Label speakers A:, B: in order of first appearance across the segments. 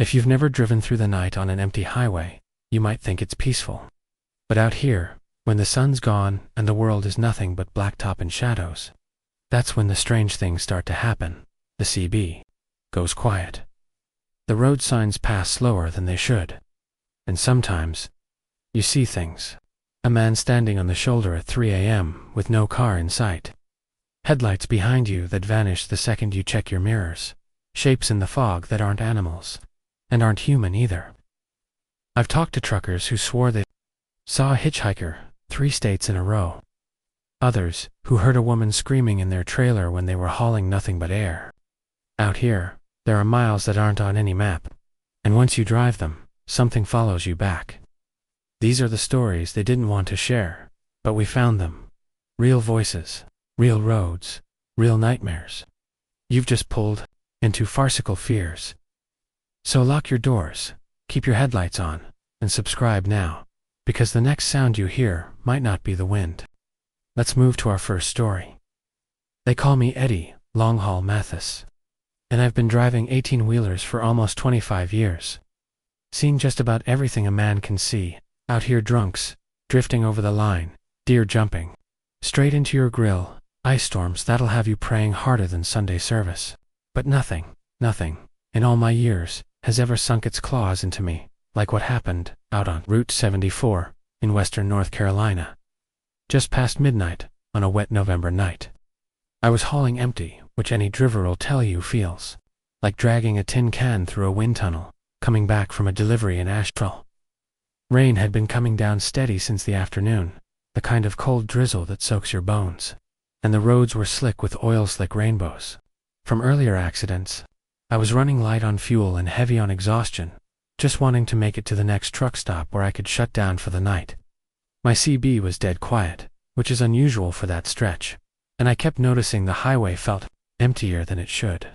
A: If you've never driven through the night on an empty highway, you might think it's peaceful. But out here, when the sun's gone and the world is nothing but blacktop and shadows, that's when the strange things start to happen. The CB goes quiet. The road signs pass slower than they should. And sometimes, you see things. A man standing on the shoulder at 3 a.m. with no car in sight. Headlights behind you that vanish the second you check your mirrors. Shapes in the fog that aren't animals. And aren't human either. I've talked to truckers who swore they saw a hitchhiker 3 states in a row. Others who heard a woman screaming in their trailer when they were hauling nothing but air. Out here, there are miles that aren't on any map. And once you drive them, something follows you back. These are the stories they didn't want to share, but we found them. Real voices, real roads, real nightmares. You've just pulled into Farcical Fears. So lock your doors, keep your headlights on, and subscribe now, because the next sound you hear might not be the wind. Let's move to our first story. They call me Eddie Long Haul Mathis, and I've been driving 18-wheelers for almost 25 years. Seen just about everything a man can see. Out here, drunks drifting over the line, deer jumping straight into your grill, ice storms that'll have you praying harder than Sunday service. But nothing in all my years has ever sunk its claws into me, like what happened out on Route 74 in western North Carolina. Just past midnight on a wet November night. I was hauling empty, which any driver'll tell you feels like dragging a tin can through a wind tunnel, coming back from a delivery in Asheville. Rain had been coming down steady since the afternoon, the kind of cold drizzle that soaks your bones, and the roads were slick with oil-slick rainbows. From earlier accidents, I was running light on fuel and heavy on exhaustion, just wanting to make it to the next truck stop where I could shut down for the night. My CB was dead quiet, which is unusual for that stretch, and I kept noticing the highway felt emptier than it should.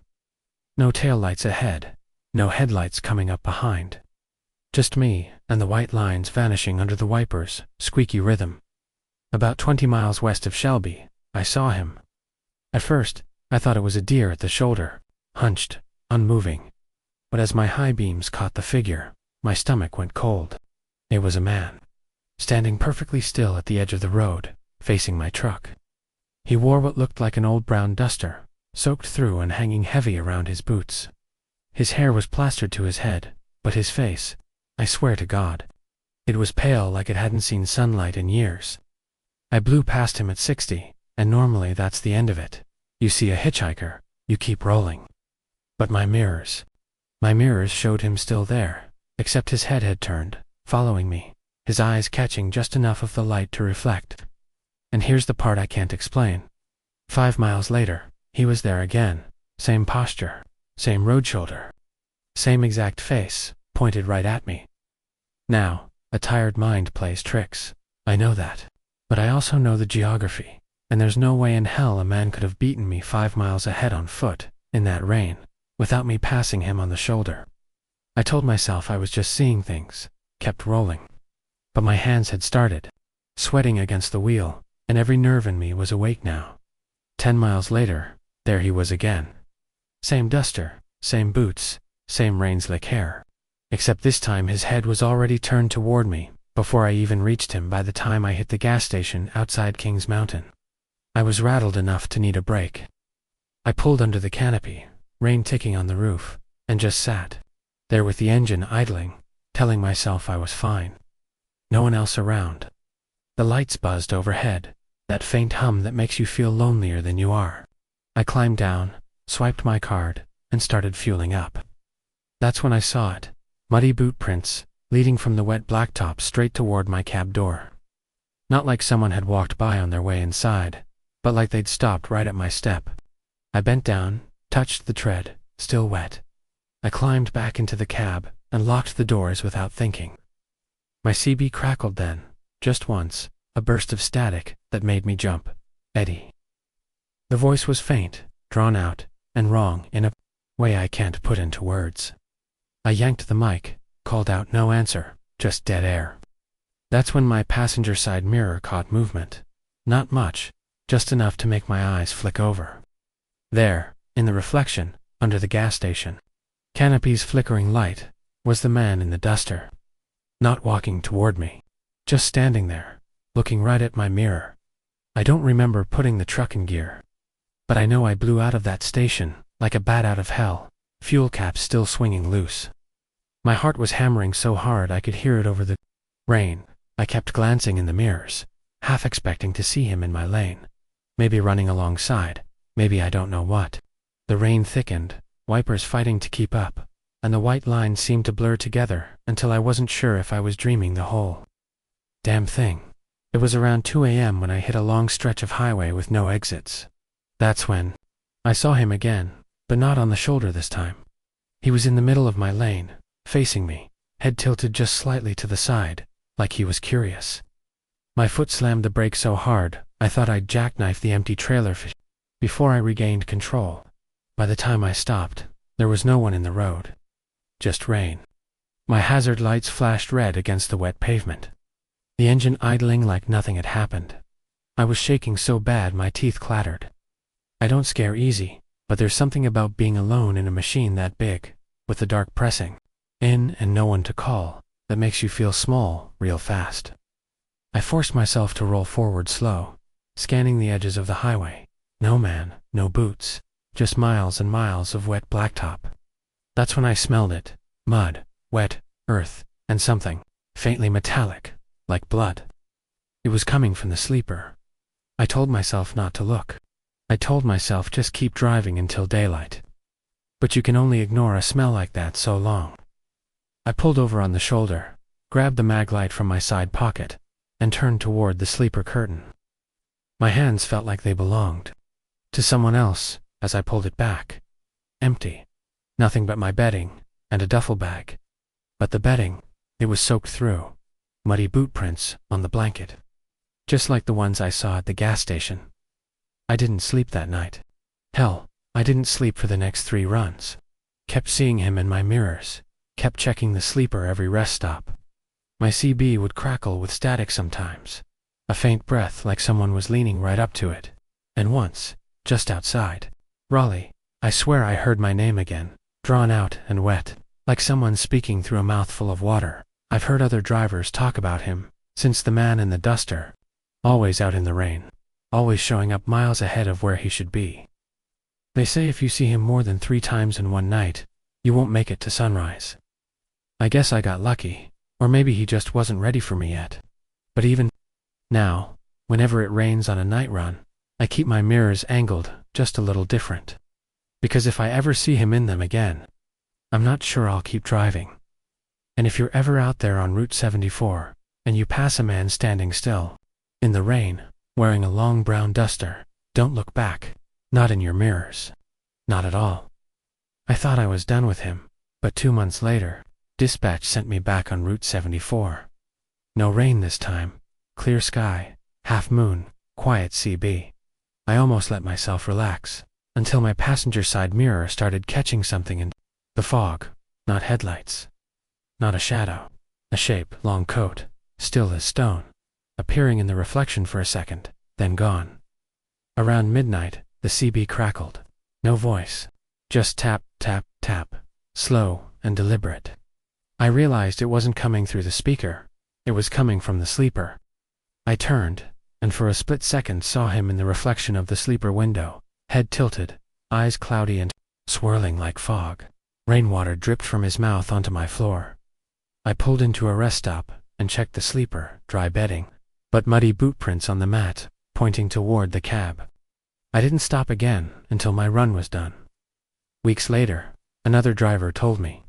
A: No taillights ahead, no headlights coming up behind. Just me and the white lines vanishing under the wipers' squeaky rhythm. About 20 miles west of Shelby, I saw him. At first, I thought it was a deer at the shoulder, hunched, unmoving. But as my high beams caught the figure, my stomach went cold. It was a man, standing perfectly still at the edge of the road, facing my truck. He wore what looked like an old brown duster, soaked through and hanging heavy around his boots. His hair was plastered to his head, but his face, I swear to God, it was pale like it hadn't seen sunlight in years. I blew past him at 60, and normally that's the end of it. You see a hitchhiker, you keep rolling. But my mirrors showed him still there, except his head had turned, following me, his eyes catching just enough of the light to reflect. And here's the part I can't explain. 5 miles later, he was there again, same posture, same road shoulder, same exact face, pointed right at me. Now, a tired mind plays tricks. I know that. But I also know the geography, and there's no way in hell a man could have beaten me 5 miles ahead on foot, in that rain, without me passing him on the shoulder. I told myself I was just seeing things, kept rolling. But my hands had started sweating against the wheel, and every nerve in me was awake now. 10 miles later, there he was again. Same duster, same boots, same rain-slick hair. Except this time his head was already turned toward me, before I even reached him by the time I hit the gas station outside Kings Mountain. I was rattled enough to need a break. I pulled under the canopy, rain ticking on the roof, and just sat there with the engine idling, telling myself I was fine. No one else around. The lights buzzed overhead, that faint hum that makes you feel lonelier than you are. I climbed down, swiped my card, and started fueling up. That's when I saw it. Muddy boot prints, leading from the wet blacktop straight toward my cab door. Not like someone had walked by on their way inside, but like they'd stopped right at my step. I bent down, touched the tread, still wet. I climbed back into the cab and locked the doors without thinking. My CB crackled then, just once, a burst of static that made me jump. Eddie. The voice was faint, drawn out, and wrong in a way I can't put into words. I yanked the mic, called out no answer, just dead air. That's when my passenger side mirror caught movement. Not much, just enough to make my eyes flick over. There, in the reflection, under the gas station, canopy's flickering light, was the man in the duster. Not walking toward me. Just standing there, looking right at my mirror. I don't remember putting the truck in gear. But I know I blew out of that station, like a bat out of hell, fuel caps still swinging loose. My heart was hammering so hard I could hear it over the rain. I kept glancing in the mirrors, half expecting to see him in my lane. Maybe running alongside, maybe I don't know what. The rain thickened, wipers fighting to keep up, and the white lines seemed to blur together until I wasn't sure if I was dreaming the whole damn thing. It was around 2 a.m. when I hit a long stretch of highway with no exits. That's when I saw him again, but not on the shoulder this time. He was in the middle of my lane, facing me, head tilted just slightly to the side, like he was curious. My foot slammed the brake so hard, I thought I'd jackknife the empty trailer before I regained control. By the time I stopped, there was no one in the road. Just rain. My hazard lights flashed red against the wet pavement. The engine idling like nothing had happened. I was shaking so bad my teeth clattered. I don't scare easy, but there's something about being alone in a machine that big, with the dark pressing in and no one to call, that makes you feel small real fast. I forced myself to roll forward slow, scanning the edges of the highway. No man, no boots, just miles and miles of wet blacktop. That's when I smelled it. Mud, wet, earth, and something faintly metallic, like blood. It was coming from the sleeper. I told myself not to look. I told myself just keep driving until daylight. But you can only ignore a smell like that so long. I pulled over on the shoulder, grabbed the mag light from my side pocket, and turned toward the sleeper curtain. My hands felt like they belonged to someone else as I pulled it back. Empty. Nothing but my bedding and a duffel bag. But the bedding, it was soaked through. Muddy boot prints on the blanket. Just like the ones I saw at the gas station. I didn't sleep that night. Hell, I didn't sleep for the next 3 runs. Kept seeing him in my mirrors. Kept checking the sleeper every rest stop. My CB would crackle with static sometimes. A faint breath like someone was leaning right up to it. And once, just outside Raleigh, I swear I heard my name again, drawn out and wet, like someone speaking through a mouthful of water. I've heard other drivers talk about him, since the man in the duster. Always out in the rain. Always showing up miles ahead of where he should be. They say if you see him more than 3 times in one night, you won't make it to sunrise. I guess I got lucky, or maybe he just wasn't ready for me yet. But even now, whenever it rains on a night run, I keep my mirrors angled just a little different. Because if I ever see him in them again, I'm not sure I'll keep driving. And if you're ever out there on Route 74, and you pass a man standing still, in the rain, wearing a long brown duster, don't look back. Not in your mirrors. Not at all. I thought I was done with him, but 2 months later, dispatch sent me back on Route 74. No rain this time, clear sky, half moon, quiet CB. I almost let myself relax, until my passenger side mirror started catching something in the fog. Not headlights. Not a shadow. A shape, long coat, still as stone, appearing in the reflection for a second, then gone. Around midnight, the CB crackled. No voice. Just tap, tap, tap. Slow and deliberate. I realized it wasn't coming through the speaker. It was coming from the sleeper. I turned, and for a split second saw him in the reflection of the sleeper window, head tilted, eyes cloudy and swirling like fog. Rainwater dripped from his mouth onto my floor. I pulled into a rest stop and checked the sleeper, dry bedding, but muddy boot prints on the mat, pointing toward the cab. I didn't stop again until my run was done. Weeks later, another driver told me,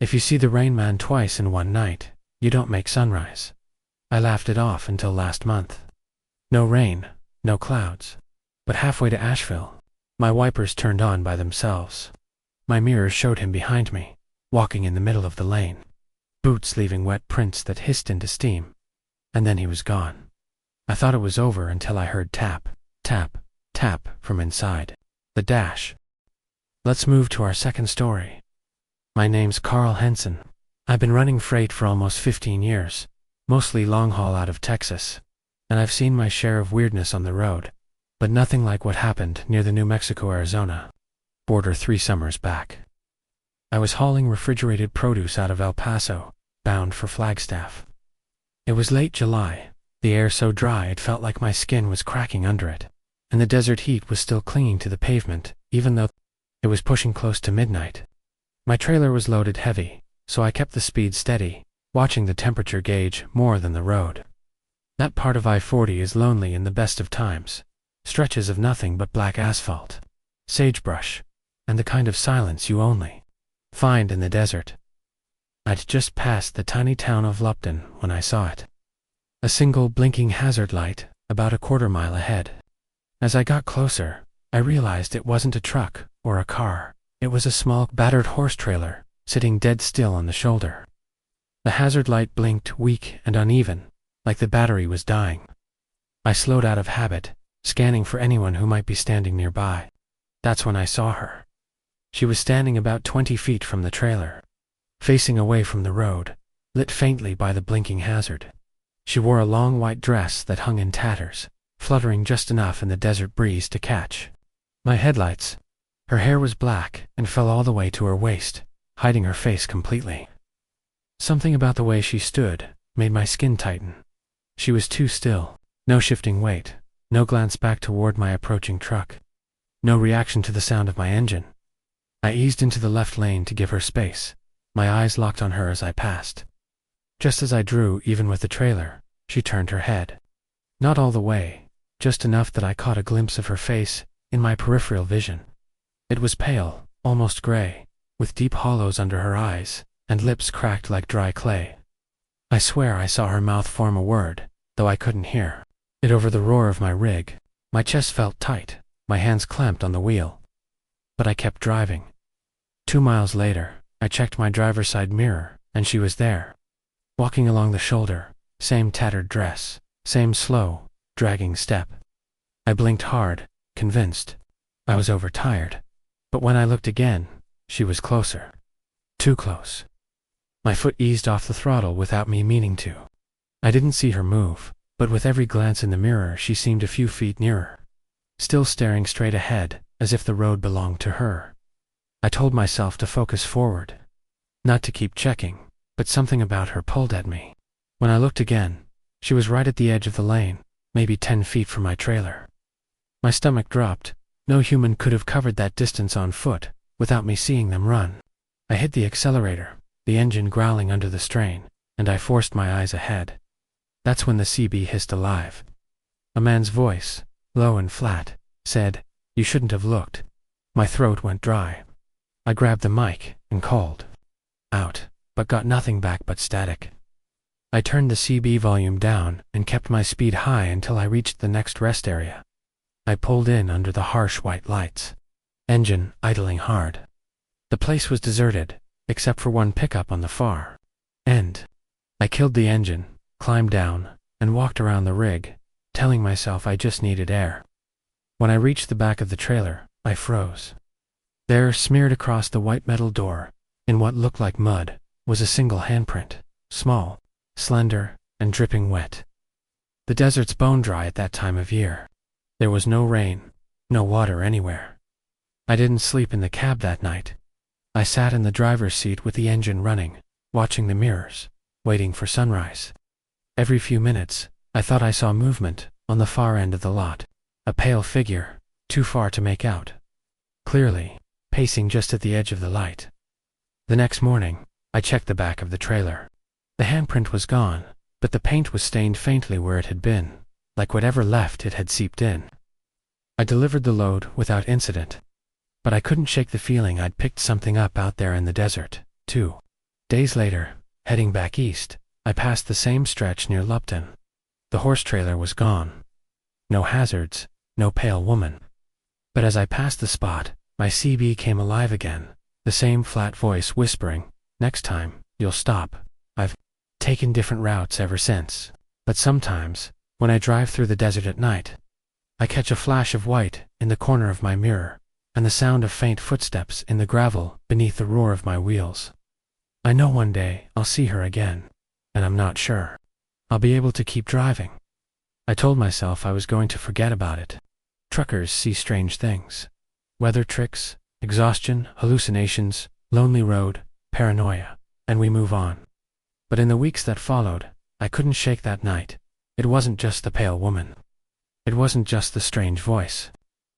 A: if you see the Rain Man twice in one night, you don't make sunrise. I laughed it off until last month. No rain, no clouds. But halfway to Asheville, my wipers turned on by themselves. My mirrors showed him behind me, walking in the middle of the lane. Boots leaving wet prints that hissed into steam. And then he was gone. I thought it was over until I heard tap, tap, tap from inside the dash. Let's move to our second story. My name's Carl Henson. I've been running freight for almost 15 years, mostly long haul out of Texas, and I've seen my share of weirdness on the road, but nothing like what happened near the New Mexico-Arizona border 3 summers back. I was hauling refrigerated produce out of El Paso, bound for Flagstaff. It was late July, the air so dry it felt like my skin was cracking under it, and the desert heat was still clinging to the pavement, even though it was pushing close to midnight. My trailer was loaded heavy, so I kept the speed steady, watching the temperature gauge more than the road. That part of I-40 is lonely in the best of times, stretches of nothing but black asphalt, sagebrush, and the kind of silence you only find in the desert. I'd just passed the tiny town of Lupton when I saw it. A single blinking hazard light, about a quarter-mile ahead. As I got closer, I realized it wasn't a truck or a car. It was a small, battered horse trailer, sitting dead still on the shoulder. The hazard light blinked weak and uneven, like the battery was dying. I slowed out of habit, scanning for anyone who might be standing nearby. That's when I saw her. She was standing about 20 feet from the trailer, facing away from the road, lit faintly by the blinking hazard. She wore a long white dress that hung in tatters, fluttering just enough in the desert breeze to catch my headlights. Her hair was black and fell all the way to her waist, hiding her face completely. Something about the way she stood made my skin tighten. She was too still, no shifting weight, no glance back toward my approaching truck, no reaction to the sound of my engine. I eased into the left lane to give her space, my eyes locked on her as I passed. Just as I drew even with the trailer, she turned her head. Not all the way, just enough that I caught a glimpse of her face in my peripheral vision. It was pale, almost gray, with deep hollows under her eyes, and lips cracked like dry clay. I swear I saw her mouth form a word, though I couldn't hear it over the roar of my rig. My chest felt tight, my hands clamped on the wheel. But I kept driving. 2 miles later, I checked my driver's side mirror, and she was there. Walking along the shoulder, same tattered dress, same slow, dragging step. I blinked hard, convinced I was overtired. But when I looked again, she was closer. Too close. My foot eased off the throttle without me meaning to. I didn't see her move, but with every glance in the mirror she seemed a few feet nearer, still staring straight ahead, as if the road belonged to her. I told myself to focus forward, not to keep checking, but something about her pulled at me. When I looked again, she was right at the edge of the lane, maybe 10 feet from my trailer. My stomach dropped. No human could have covered that distance on foot without me seeing them run. I hit the accelerator, the engine growling under the strain, and I forced my eyes ahead. That's when the CB hissed alive. A man's voice, low and flat, said, "You shouldn't have looked." My throat went dry. I grabbed the mic and called out, but got nothing back but static. I turned the CB volume down and kept my speed high until I reached the next rest area. I pulled in under the harsh white lights, engine idling hard. The place was deserted, except for one pickup on the far end. I killed the engine, climbed down, and walked around the rig, telling myself I just needed air. When I reached the back of the trailer, I froze. There, smeared across the white metal door, in what looked like mud, was a single handprint, small, slender, and dripping wet. The desert's bone dry at that time of year. There was no rain, no water anywhere. I didn't sleep in the cab that night. I sat in the driver's seat with the engine running, watching the mirrors, waiting for sunrise. Every few minutes, I thought I saw movement on the far end of the lot, a pale figure, too far to make out clearly, pacing just at the edge of the light. The next morning, I checked the back of the trailer. The handprint was gone, but the paint was stained faintly where it had been, like whatever left it had seeped in. I delivered the load without incident, but I couldn't shake the feeling I'd picked something up out there in the desert, too. Days later, heading back east, I passed the same stretch near Lupton. The horse trailer was gone. No hazards, no pale woman. But as I passed the spot, my CB came alive again, the same flat voice whispering, "Next time, you'll stop." I've taken different routes ever since, but sometimes, when I drive through the desert at night, I catch a flash of white in the corner of my mirror, and the sound of faint footsteps in the gravel beneath the roar of my wheels. I know one day I'll see her again, and I'm not sure I'll be able to keep driving. I told myself I was going to forget about it. Truckers see strange things. Weather tricks, exhaustion, hallucinations, lonely road, paranoia, and we move on. But in the weeks that followed, I couldn't shake that night. It wasn't just the pale woman. It wasn't just the strange voice.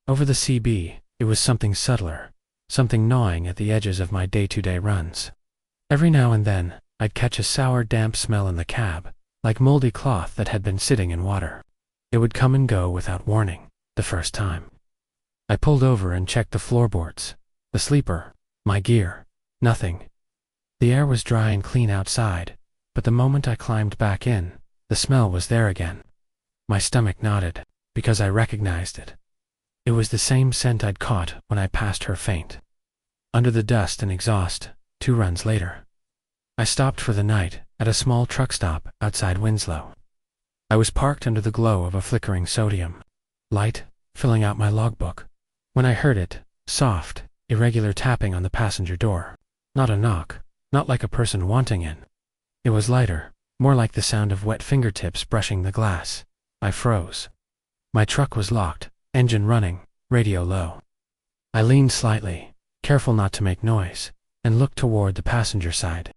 A: Over the CB, it was something subtler, something gnawing at the edges of my day-to-day runs. Every now and then, I'd catch a sour, damp smell in the cab, like moldy cloth that had been sitting in water. It would come and go without warning, the first time. I pulled over and checked the floorboards, the sleeper, my gear, nothing. The air was dry and clean outside, but the moment I climbed back in, the smell was there again. My stomach nodded, because I recognized it. It was the same scent I'd caught when I passed her faint. Under the dust and exhaust, 2 runs later. I stopped for the night at a small truck stop outside Winslow. I was parked under the glow of a flickering sodium light, filling out my logbook, when I heard it, soft, irregular tapping on the passenger door. Not a knock, not like a person wanting in. It was lighter, more like the sound of wet fingertips brushing the glass. I froze. My truck was locked, engine running, radio low. I leaned slightly, careful not to make noise, and looked toward the passenger side.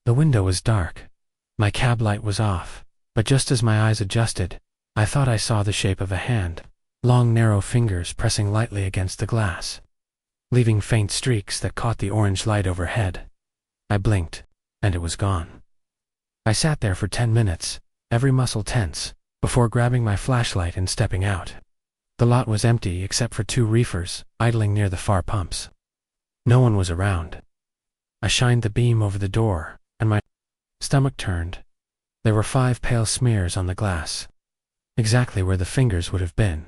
A: The window was dark. My cab light was off, but just as my eyes adjusted, I thought I saw the shape of a hand, long narrow fingers pressing lightly against the glass, leaving faint streaks that caught the orange light overhead. I blinked, and it was gone. I sat there for 10 minutes, every muscle tense, before grabbing my flashlight and stepping out. The lot was empty except for 2 reefers idling near the far pumps. No one was around. I shined the beam over the door, and my stomach turned. There were 5 pale smears on the glass, exactly where the fingers would have been.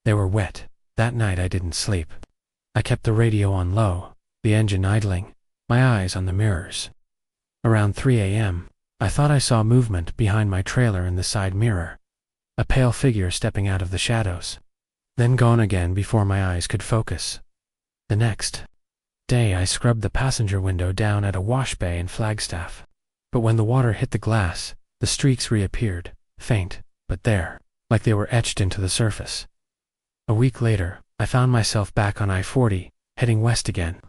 A: They were wet. That night I didn't sleep. I kept the radio on low, the engine idling, my eyes on the mirrors. Around 3 a.m., I thought I saw movement behind my trailer in the side mirror, a pale figure stepping out of the shadows, then gone again before my eyes could focus. The next day I scrubbed the passenger window down at a wash bay in Flagstaff, but when the water hit the glass, the streaks reappeared, faint, but there, like they were etched into the surface. A week later, I found myself back on I-40, heading west again.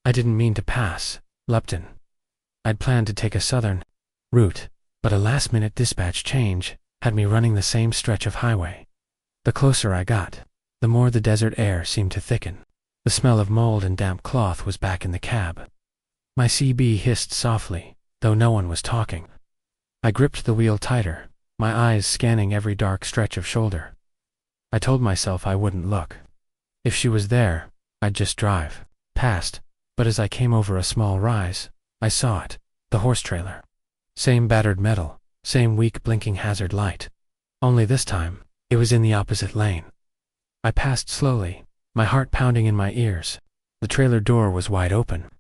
A: I didn't mean to pass Lupton. I'd planned to take a southern route, but a last-minute dispatch change had me running the same stretch of highway. The closer I got, the more the desert air seemed to thicken. The smell of mold and damp cloth was back in the cab. My CB hissed softly, though no one was talking. I gripped the wheel tighter, my eyes scanning every dark stretch of shoulder. I told myself I wouldn't look. If she was there, I'd just drive past, but as I came over a small rise, I saw it, the horse trailer. Same battered metal, same weak blinking hazard light. Only this time, it was in the opposite lane. I passed slowly, my heart pounding in my ears. The trailer door was wide open.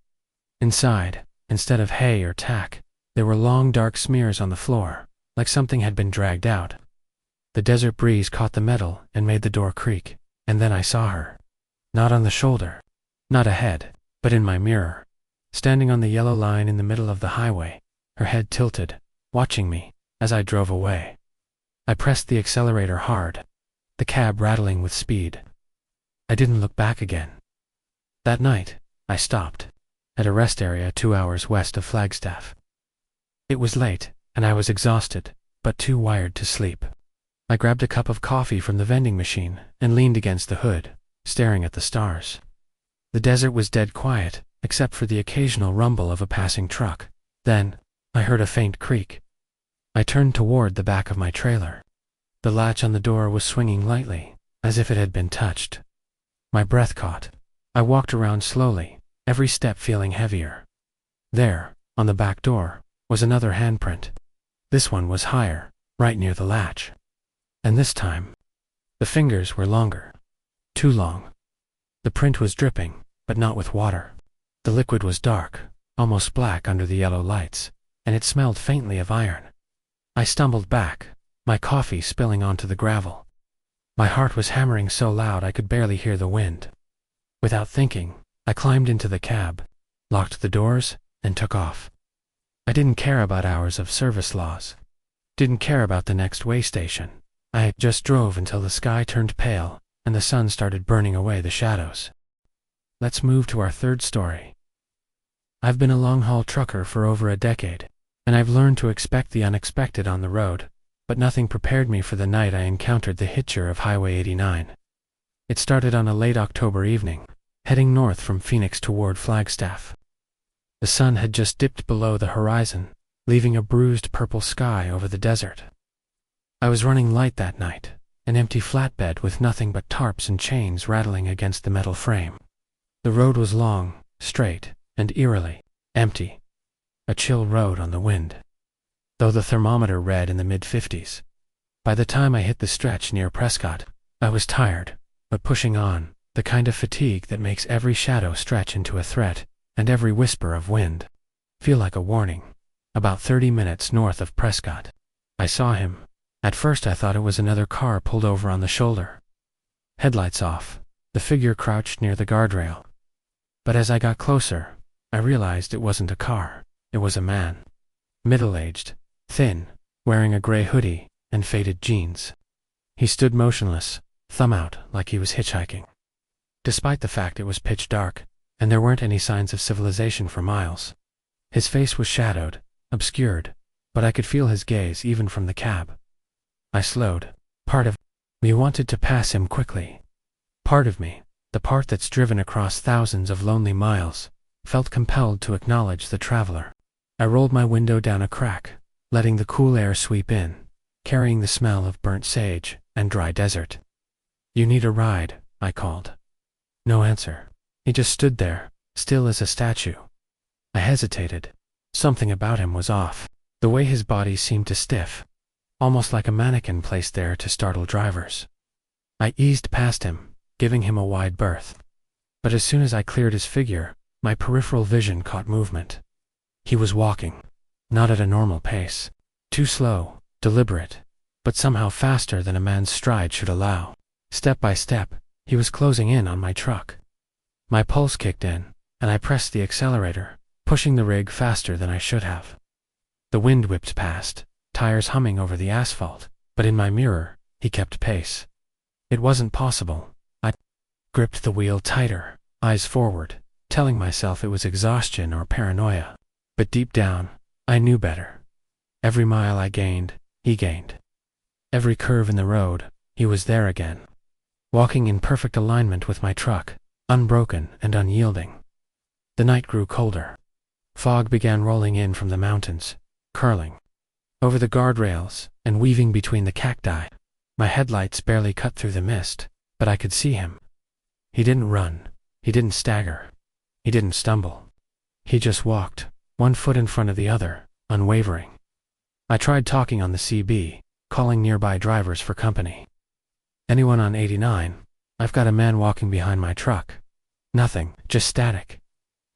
A: Inside, instead of hay or tack, there were long dark smears on the floor, like something had been dragged out. The desert breeze caught the metal and made the door creak, and then I saw her. Not on the shoulder, not ahead, but in my mirror, standing on the yellow line in the middle of the highway, her head tilted, watching me as I drove away. I pressed the accelerator hard, the cab rattling with speed. I didn't look back again. That night, I stopped at a rest area 2 hours west of Flagstaff. It was late, and I was exhausted, but too wired to sleep. I grabbed a cup of coffee from the vending machine and leaned against the hood, staring at the stars. The desert was dead quiet, except for the occasional rumble of a passing truck. Then, I heard a faint creak. I turned toward the back of my trailer. The latch on the door was swinging lightly, as if it had been touched. My breath caught. I walked around slowly, every step feeling heavier. There, on the back door, was another handprint. This one was higher, right near the latch. And this time, the fingers were longer. Too long. The print was dripping, but not with water. The liquid was dark, almost black under the yellow lights, and it smelled faintly of iron. I stumbled back, my coffee spilling onto the gravel. My heart was hammering so loud I could barely hear the wind. Without thinking, I climbed into the cab, locked the doors, and took off. I didn't care about hours of service laws. Didn't care about the next way station. I just drove until the sky turned pale and the sun started burning away the shadows. Let's move to our third story. I've been a long-haul trucker for over a decade, and I've learned to expect the unexpected on the road, but nothing prepared me for the night I encountered the hitcher of Highway 89. It started on a late October evening, heading north from Phoenix toward Flagstaff. The sun had just dipped below the horizon, leaving a bruised purple sky over the desert. I was running light that night, an empty flatbed with nothing but tarps and chains rattling against the metal frame. The road was long, straight, and eerily empty, a chill road on the wind, though the thermometer read in the mid-50s. By the time I hit the stretch near Prescott, I was tired, but pushing on, the kind of fatigue that makes every shadow stretch into a threat, and every whisper of wind feel like a warning. About 30 minutes north of Prescott, I saw him. At first I thought it was another car pulled over on the shoulder. Headlights off, the figure crouched near the guardrail. But as I got closer, I realized it wasn't a car, it was a man. Middle-aged, thin, wearing a gray hoodie and faded jeans. He stood motionless, thumb out like he was hitchhiking. Despite the fact it was pitch dark, and there weren't any signs of civilization for miles. His face was shadowed, obscured, but I could feel his gaze even from the cab. I slowed. Part of me wanted to pass him quickly. Part of me, the part that's driven across thousands of lonely miles, felt compelled to acknowledge the traveler. I rolled my window down a crack, letting the cool air sweep in, carrying the smell of burnt sage and dry desert. "You need a ride," I called. No answer. He just stood there, still as a statue. I hesitated. Something about him was off. The way his body seemed to stiff, almost like a mannequin placed there to startle drivers. I eased past him, giving him a wide berth. But as soon as I cleared his figure, my peripheral vision caught movement. He was walking, not at a normal pace. Too slow, deliberate, but somehow faster than a man's stride should allow. Step by step, he was closing in on my truck. My pulse kicked in, and I pressed the accelerator, pushing the rig faster than I should have. The wind whipped past, tires humming over the asphalt, but in my mirror, he kept pace. It wasn't possible. I gripped the wheel tighter, eyes forward, telling myself it was exhaustion or paranoia. But deep down, I knew better. Every mile I gained, he gained. Every curve in the road, he was there again. Walking in perfect alignment with my truck, unbroken and unyielding. The night grew colder. Fog began rolling in from the mountains, curling over the guardrails and weaving between the cacti. My headlights barely cut through the mist, but I could see him. He didn't run, he didn't stagger, he didn't stumble. He just walked, one foot in front of the other, unwavering. I tried talking on the CB, calling nearby drivers for company. "Anyone on 89? I've got a man walking behind my truck." Nothing, just static.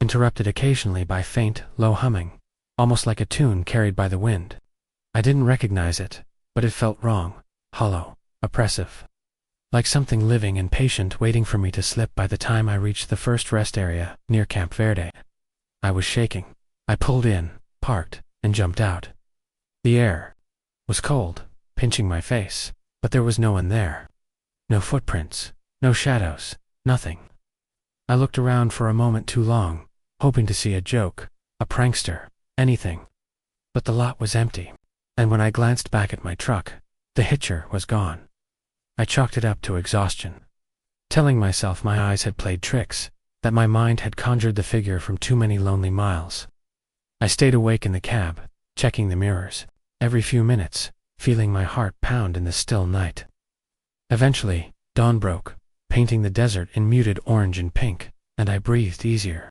A: Interrupted occasionally by faint, low humming, almost like a tune carried by the wind. I didn't recognize it, but it felt wrong, hollow, oppressive. Like something living and patient waiting for me to slip by the time I reached the first rest area, near Camp Verde. I was shaking. I pulled in, parked, and jumped out. The air was cold, pinching my face, but there was no one there. No footprints, no shadows, nothing. I looked around for a moment too long, hoping to see a joke, a prankster, anything. But the lot was empty, and when I glanced back at my truck, the hitcher was gone. I chalked it up to exhaustion, telling myself my eyes had played tricks, that my mind had conjured the figure from too many lonely miles. I stayed awake in the cab, checking the mirrors, every few minutes, feeling my heart pound in the still night. Eventually, dawn broke, painting the desert in muted orange and pink, and I breathed easier.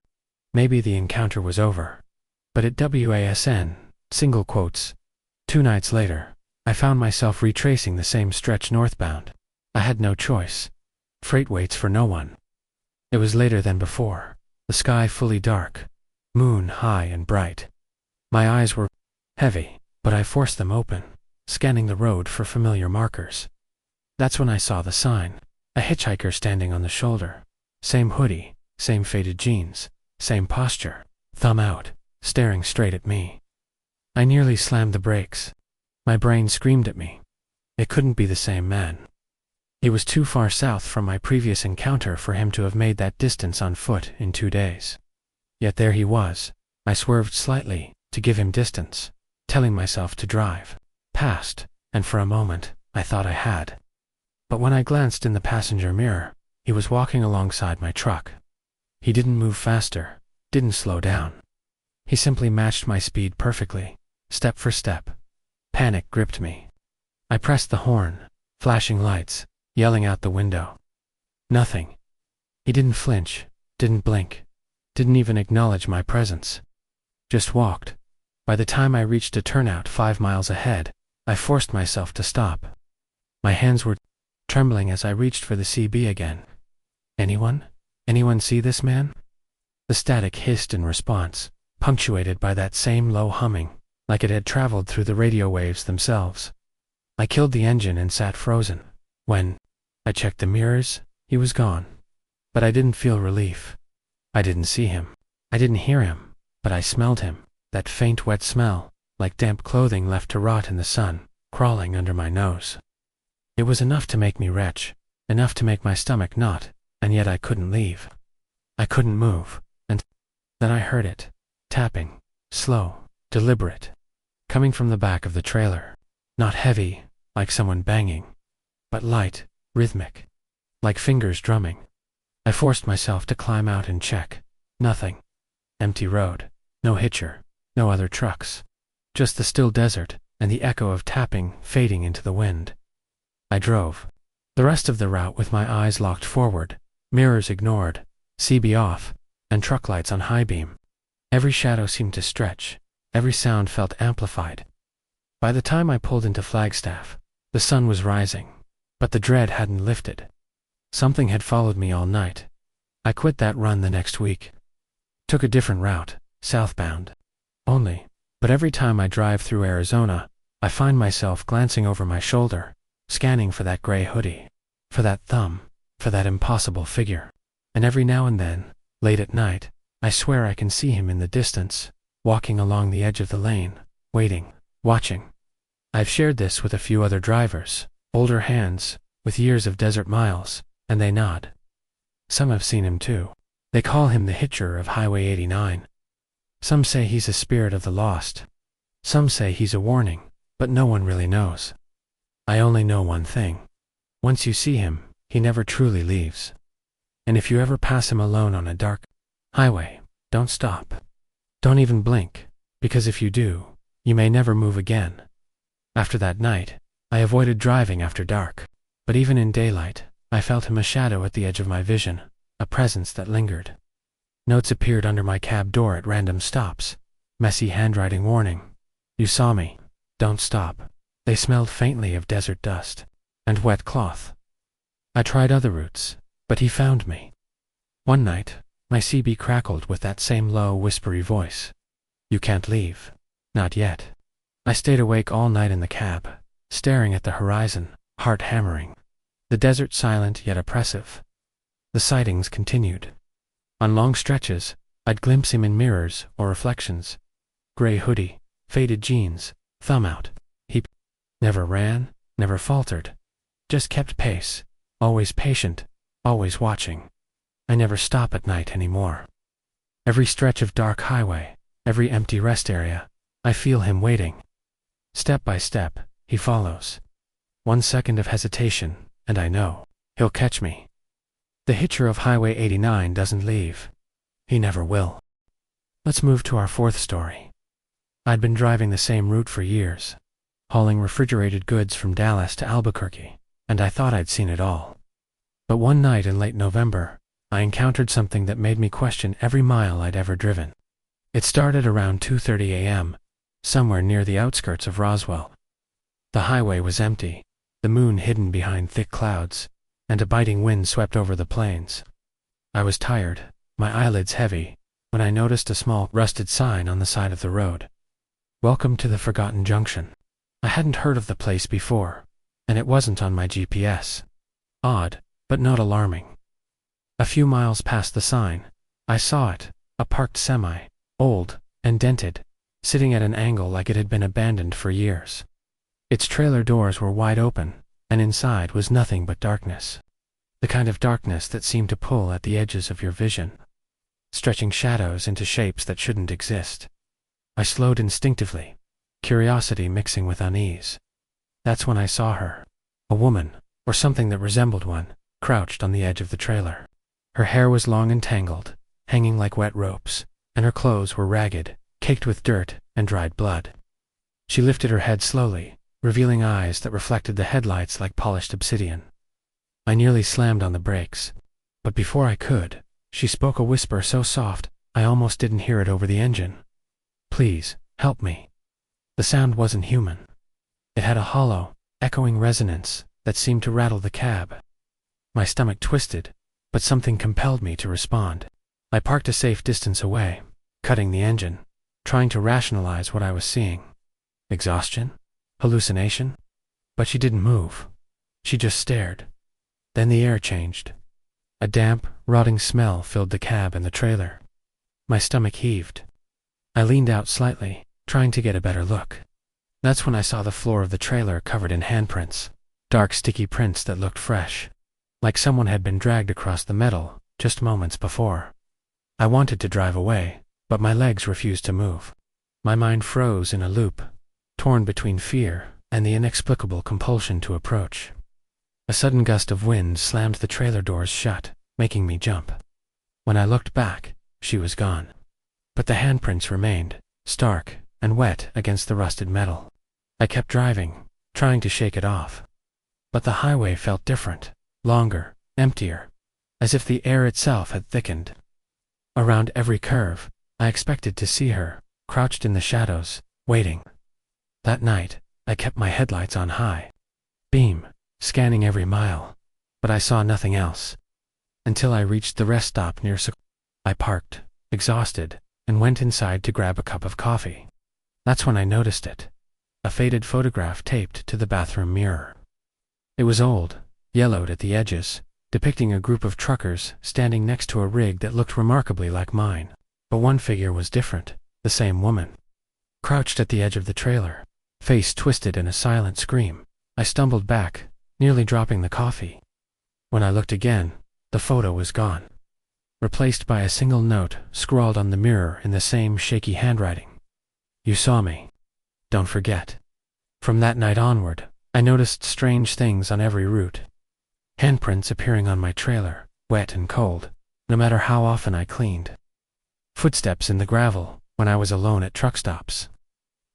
A: Maybe the encounter was over. But at WASN, single quotes, 2 nights later, I found myself retracing the same stretch northbound. I had no choice. Freight waits for no one. It was later than before, the sky fully dark, moon high and bright. My eyes were heavy, but I forced them open, scanning the road for familiar markers. That's when I saw the sign, a hitchhiker standing on the shoulder. Same hoodie, same faded jeans, same posture, thumb out, staring straight at me. I nearly slammed the brakes. My brain screamed at me. It couldn't be the same man. He was too far south from my previous encounter for him to have made that distance on foot in 2 days. Yet there he was, I swerved slightly to give him distance, telling myself to drive past, and for a moment, I thought I had. But when I glanced in the passenger mirror, he was walking alongside my truck. He didn't move faster, didn't slow down. He simply matched my speed perfectly, step for step. Panic gripped me. I pressed the horn, flashing lights, yelling out the window. Nothing. He didn't flinch, didn't blink, didn't even acknowledge my presence. Just walked. By the time I reached a turnout 5 miles ahead, I forced myself to stop. My hands were trembling as I reached for the CB again. Anyone? Anyone see this man? The static hissed in response, punctuated by that same low humming, like it had traveled through the radio waves themselves. I killed the engine and sat frozen. When I checked the mirrors, he was gone. But I didn't feel relief. I didn't see him. I didn't hear him, but I smelled him, that faint wet smell, like damp clothing left to rot in the sun, crawling under my nose. It was enough to make me retch, enough to make my stomach knot, and yet I couldn't leave. I couldn't move, and then I heard it, tapping, slow, deliberate, coming from the back of the trailer. Not heavy, like someone banging, but light, rhythmic, like fingers drumming. I forced myself to climb out and check. Nothing. Empty road. No hitcher. No other trucks. Just the still desert and the echo of tapping fading into the wind. I drove. The rest of the route with my eyes locked forward, mirrors ignored, CB off, and truck lights on high beam. Every shadow seemed to stretch. Every sound felt amplified. By the time I pulled into Flagstaff, the sun was rising, but the dread hadn't lifted. Something had followed me all night. I quit that run the next week. Took a different route, southbound. But every time I drive through Arizona, I find myself glancing over my shoulder, scanning for that gray hoodie, for that thumb, for that impossible figure. And every now and then, late at night, I swear I can see him in the distance, walking along the edge of the lane, waiting, watching. I've shared this with a few other drivers, older hands, with years of desert miles, and they nod. Some have seen him too. They call him the Hitcher of Highway 89. Some say he's a spirit of the lost. Some say he's a warning, but no one really knows. I only know one thing. Once you see him, he never truly leaves. And if you ever pass him alone on a dark highway, don't stop. Don't even blink, because if you do, you may never move again. After that night, I avoided driving after dark, but even in daylight, I felt him a shadow at the edge of my vision, a presence that lingered. Notes appeared under my cab door at random stops, messy handwriting warning. You saw me. Don't stop. They smelled faintly of desert dust and wet cloth. I tried other routes, but he found me. One night, my CB crackled with that same low, whispery voice. You can't leave. Not yet. I stayed awake all night in the cab, staring at the horizon, heart hammering. The desert silent yet oppressive. The sightings continued. On long stretches, I'd glimpse him in mirrors or reflections. Gray hoodie, faded jeans, thumb out. He never ran, never faltered. Just kept pace, always patient, always watching. I never stop at night anymore. Every stretch of dark highway, every empty rest area, I feel him waiting. Step by step, he follows. 1 second of hesitation, and I know he'll catch me. The Hitcher of Highway 89 doesn't leave. He never will. Let's move to our fourth story. I'd been driving the same route for years, hauling refrigerated goods from Dallas to Albuquerque, and I thought I'd seen it all. But one night in late November, I encountered something that made me question every mile I'd ever driven. It started around 2:30 a.m., somewhere near the outskirts of Roswell. The highway was empty, the moon hidden behind thick clouds, and a biting wind swept over the plains. I was tired, my eyelids heavy, when I noticed a small, rusted sign on the side of the road. Welcome to the Forgotten Junction. I hadn't heard of the place before, and it wasn't on my GPS. Odd, but not alarming. A few miles past the sign, I saw it, a parked semi, old and dented, sitting at an angle like it had been abandoned for years. Its trailer doors were wide open, and inside was nothing but darkness. The kind of darkness that seemed to pull at the edges of your vision. stretching shadows into shapes that shouldn't exist. I slowed instinctively, curiosity mixing with unease. That's when I saw her. A woman, or something that resembled one, crouched on the edge of the trailer. Her hair was long and tangled, hanging like wet ropes, and her clothes were ragged, caked with dirt and dried blood. She lifted her head slowly, revealing eyes that reflected the headlights like polished obsidian. I nearly slammed on the brakes, but before I could, she spoke a whisper so soft I almost didn't hear it over the engine. "Please, help me." The sound wasn't human. It had a hollow, echoing resonance that seemed to rattle the cab. My stomach twisted, but something compelled me to respond. I parked a safe distance away, cutting the engine, trying to rationalize what I was seeing. Exhaustion? Hallucination? But she didn't move. She just stared. Then the air changed. A damp, rotting smell filled the cab and the trailer. My stomach heaved. I leaned out slightly, trying to get a better look. That's when I saw the floor of the trailer covered in handprints, dark sticky prints that looked fresh, like someone had been dragged across the metal just moments before. I wanted to drive away, but my legs refused to move. My mind froze in a loop, torn between fear and the inexplicable compulsion to approach. A sudden gust of wind slammed the trailer doors shut, making me jump. When I looked back, she was gone. But the handprints remained, stark and wet against the rusted metal. I kept driving, trying to shake it off. But the highway felt different, longer, emptier, as if the air itself had thickened. Around every curve, I expected to see her, crouched in the shadows, waiting. That night, I kept my headlights on high beam, scanning every mile, but I saw nothing else. Until I reached the rest stop near I parked, exhausted, and went inside to grab a cup of coffee. That's when I noticed it. A faded photograph taped to the bathroom mirror. It was old, yellowed at the edges, depicting a group of truckers standing next to a rig that looked remarkably like mine. But one figure was different, the same woman. Crouched at the edge of the trailer, face twisted in a silent scream, I stumbled back, nearly dropping the coffee. When I looked again, the photo was gone, replaced by a single note scrawled on the mirror in the same shaky handwriting. "You saw me. Don't forget." From that night onward, I noticed strange things on every route. Handprints appearing on my trailer, wet and cold, no matter how often I cleaned. Footsteps in the gravel when I was alone at truck stops.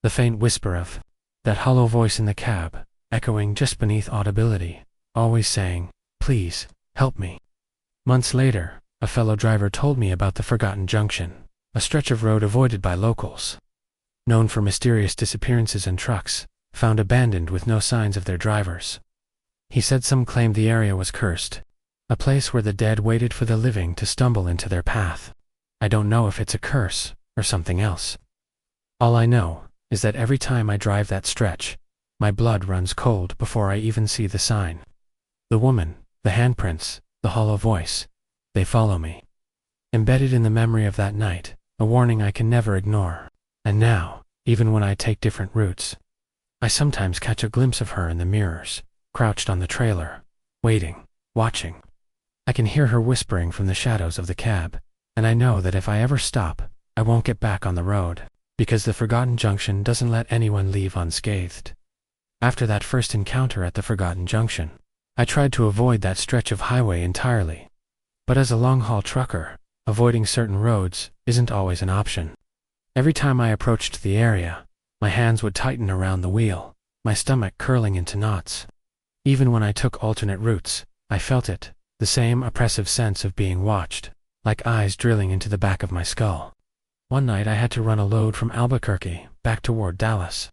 A: The faint whisper of that hollow voice in the cab, echoing just beneath audibility, always saying, "Please, help me." Months later, a fellow driver told me about the Forgotten Junction, a stretch of road avoided by locals. Known for mysterious disappearances and trucks, found abandoned with no signs of their drivers. He said some claimed the area was cursed, a place where the dead waited for the living to stumble into their path. I don't know if it's a curse or something else. All I know is that every time I drive that stretch, my blood runs cold before I even see the sign. The woman, the handprints, the hollow voice, they follow me. Embedded in the memory of that night, a warning I can never ignore. And now, even when I take different routes, I sometimes catch a glimpse of her in the mirrors, crouched on the trailer, waiting, watching. I can hear her whispering from the shadows of the cab, and I know that if I ever stop, I won't get back on the road, because the Forgotten Junction doesn't let anyone leave unscathed. After that first encounter at the Forgotten Junction, I tried to avoid that stretch of highway entirely. But as a long-haul trucker, avoiding certain roads isn't always an option. Every time I approached the area, my hands would tighten around the wheel, my stomach curling into knots. Even when I took alternate routes, I felt it, the same oppressive sense of being watched, like eyes drilling into the back of my skull. One night I had to run a load from Albuquerque back toward Dallas.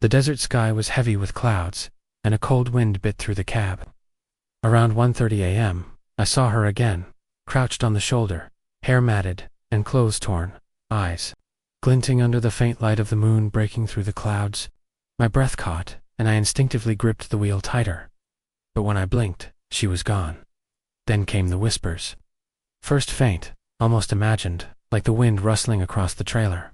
A: The desert sky was heavy with clouds, and a cold wind bit through the cab. Around 1:30 a.m., I saw her again, crouched on the shoulder, hair matted and clothes torn, eyes glinting under the faint light of the moon breaking through the clouds. My breath caught, and I instinctively gripped the wheel tighter. But when I blinked, she was gone. Then came the whispers. First faint, almost imagined, like the wind rustling across the trailer.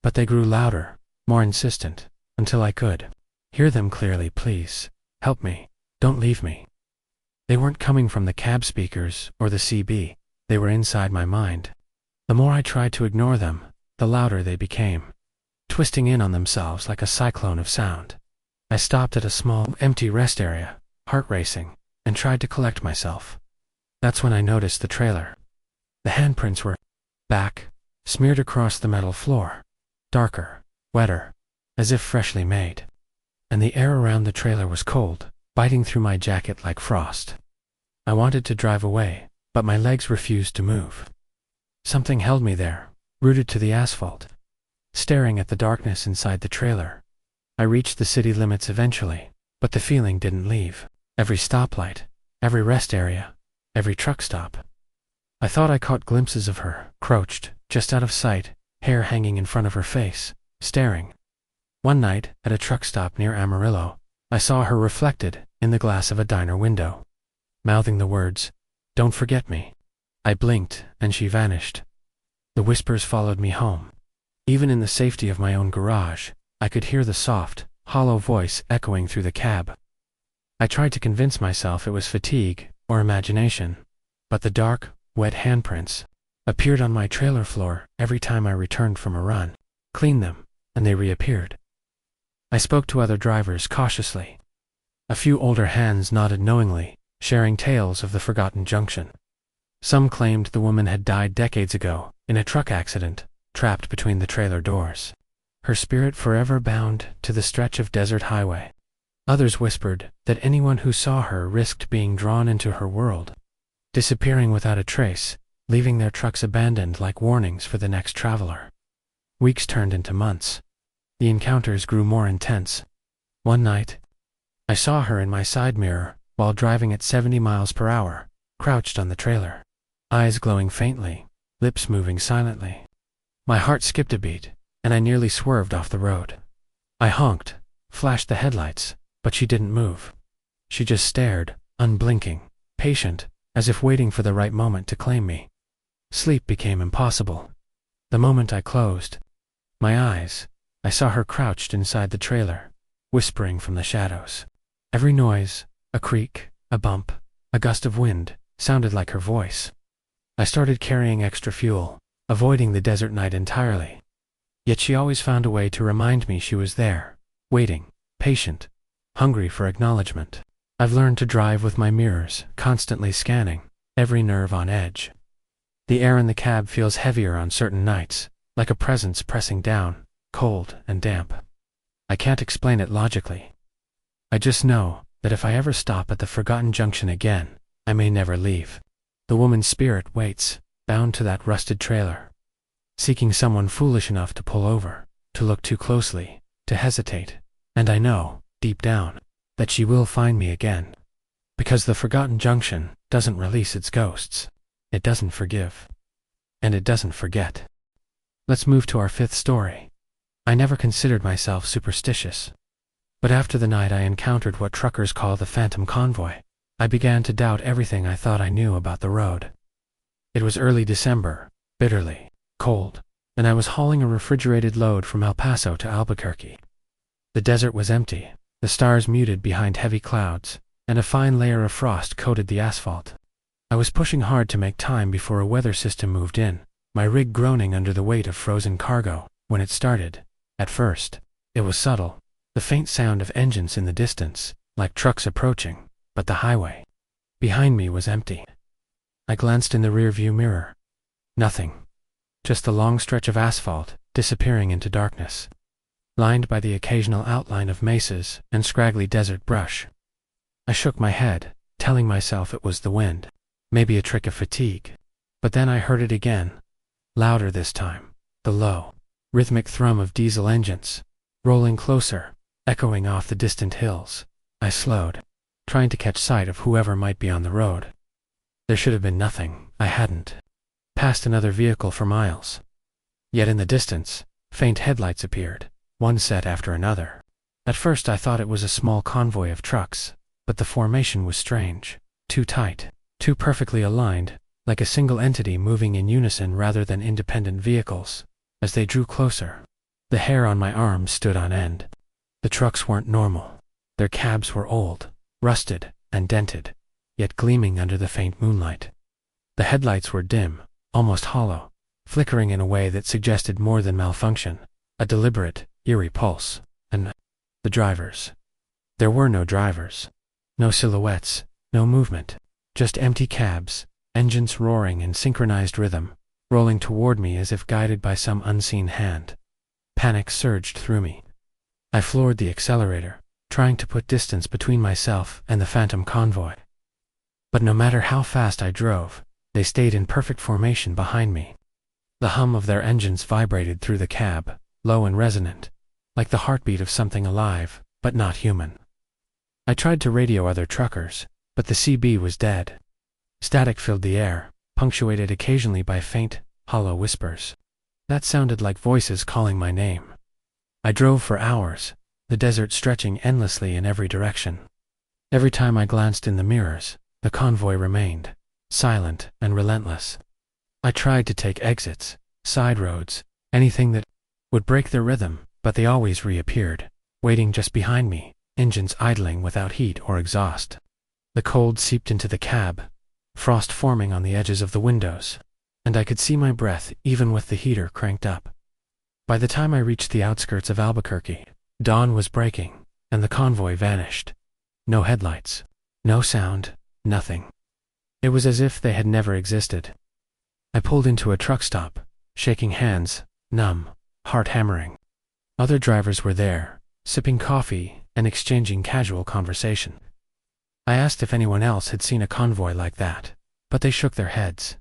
A: But they grew louder, more insistent, until I could hear them clearly. "Please, help me, don't leave me." They weren't coming from the cab speakers or the CB, they were inside my mind. The more I tried to ignore them, the louder they became, twisting in on themselves like a cyclone of sound. I stopped at a small, empty rest area, heart racing, and tried to collect myself. That's when I noticed the trailer. The handprints were back, smeared across the metal floor, darker, wetter, as if freshly made. And the air around the trailer was cold, biting through my jacket like frost. I wanted to drive away, but my legs refused to move. Something held me there, rooted to the asphalt, staring at the darkness inside the trailer. I reached the city limits eventually, but the feeling didn't leave. Every stoplight, every rest area, every truck stop. I thought I caught glimpses of her, crouched, just out of sight, hair hanging in front of her face, staring. One night, at a truck stop near Amarillo, I saw her reflected in the glass of a diner window, mouthing the words, "Don't forget me." I blinked, and she vanished. The whispers followed me home. Even in the safety of my own garage, I could hear the soft, hollow voice echoing through the cab. I tried to convince myself it was fatigue or imagination, but the dark, wet handprints appeared on my trailer floor every time I returned from a run, cleaned them, and they reappeared. I spoke to other drivers cautiously. A few older hands nodded knowingly, sharing tales of the forgotten junction. Some claimed the woman had died decades ago, in a truck accident, trapped between the trailer doors, her spirit forever bound to the stretch of desert highway. Others whispered that anyone who saw her risked being drawn into her world, disappearing without a trace, leaving their trucks abandoned like warnings for the next traveler. Weeks turned into months. The encounters grew more intense. One night, I saw her in my side mirror while driving at 70 miles per hour, crouched on the trailer, eyes glowing faintly, lips moving silently. My heart skipped a beat, and I nearly swerved off the road. I honked, flashed the headlights, but she didn't move. She just stared, unblinking, patient, as if waiting for the right moment to claim me. Sleep became impossible. The moment I closed my eyes, I saw her crouched inside the trailer, whispering from the shadows. Every noise, a creak, a bump, a gust of wind, sounded like her voice. I started carrying extra fuel, avoiding the desert night entirely. Yet she always found a way to remind me she was there, waiting, patient, hungry for acknowledgement. I've learned to drive with my mirrors constantly scanning, every nerve on edge. The air in the cab feels heavier on certain nights, like a presence pressing down, cold and damp. I can't explain it logically. I just know that if I ever stop at the forgotten junction again, I may never leave. The woman's spirit waits, bound to that rusted trailer, seeking someone foolish enough to pull over, to look too closely, to hesitate. And I know, deep down, that she will find me again. Because the forgotten junction doesn't release its ghosts. It doesn't forgive. And it doesn't forget. Let's move to our fifth story. I never considered myself superstitious. But after the night I encountered what truckers call the phantom convoy, I began to doubt everything I thought I knew about the road. It was early December, bitterly cold, and I was hauling a refrigerated load from El Paso to Albuquerque. The desert was empty, the stars muted behind heavy clouds, and a fine layer of frost coated the asphalt. I was pushing hard to make time before a weather system moved in, my rig groaning under the weight of frozen cargo. When it started, at first, it was subtle, the faint sound of engines in the distance, like trucks approaching, but the highway behind me was empty. I glanced in the rearview mirror. Nothing. Just a long stretch of asphalt, disappearing into darkness, lined by the occasional outline of mesas and scraggly desert brush. I shook my head, telling myself it was the wind, maybe a trick of fatigue. But then I heard it again, louder this time, the low, rhythmic thrum of diesel engines, rolling closer, echoing off the distant hills. I slowed, trying to catch sight of whoever might be on the road. There should have been nothing. I hadn't passed another vehicle for miles. Yet in the distance, faint headlights appeared, one set after another. At first I thought it was a small convoy of trucks, but the formation was strange, too tight, too perfectly aligned, like a single entity moving in unison rather than independent vehicles. As they drew closer, the hair on my arms stood on end. The trucks weren't normal. Their cabs were old, rusted, and dented, yet gleaming under the faint moonlight. The headlights were dim, almost hollow, flickering in a way that suggested more than malfunction, a deliberate, eerie pulse. And the drivers. There were no drivers. No silhouettes, no movement, just empty cabs, engines roaring in synchronized rhythm, rolling toward me as if guided by some unseen hand. Panic surged through me. I floored the accelerator, trying to put distance between myself and the phantom convoy. But no matter how fast I drove, they stayed in perfect formation behind me. The hum of their engines vibrated through the cab, low and resonant, like the heartbeat of something alive, but not human. I tried to radio other truckers, but the CB was dead. Static filled the air, punctuated occasionally by faint, hollow whispers. That sounded like voices calling my name. I drove for hours, the desert stretching endlessly in every direction. Every time I glanced in the mirrors, the convoy remained, silent and relentless. I tried to take exits, side roads, anything that would break their rhythm, but they always reappeared, waiting just behind me, engines idling without heat or exhaust. The cold seeped into the cab, frost forming on the edges of the windows, and I could see my breath even with the heater cranked up. By the time I reached the outskirts of Albuquerque, dawn was breaking, and the convoy vanished. No headlights, no sound, nothing. It was as if they had never existed. I pulled into a truck stop, shaking hands, numb, heart hammering. Other drivers were there, sipping coffee and exchanging casual conversation. I asked if anyone else had seen a convoy like that, but they shook their heads.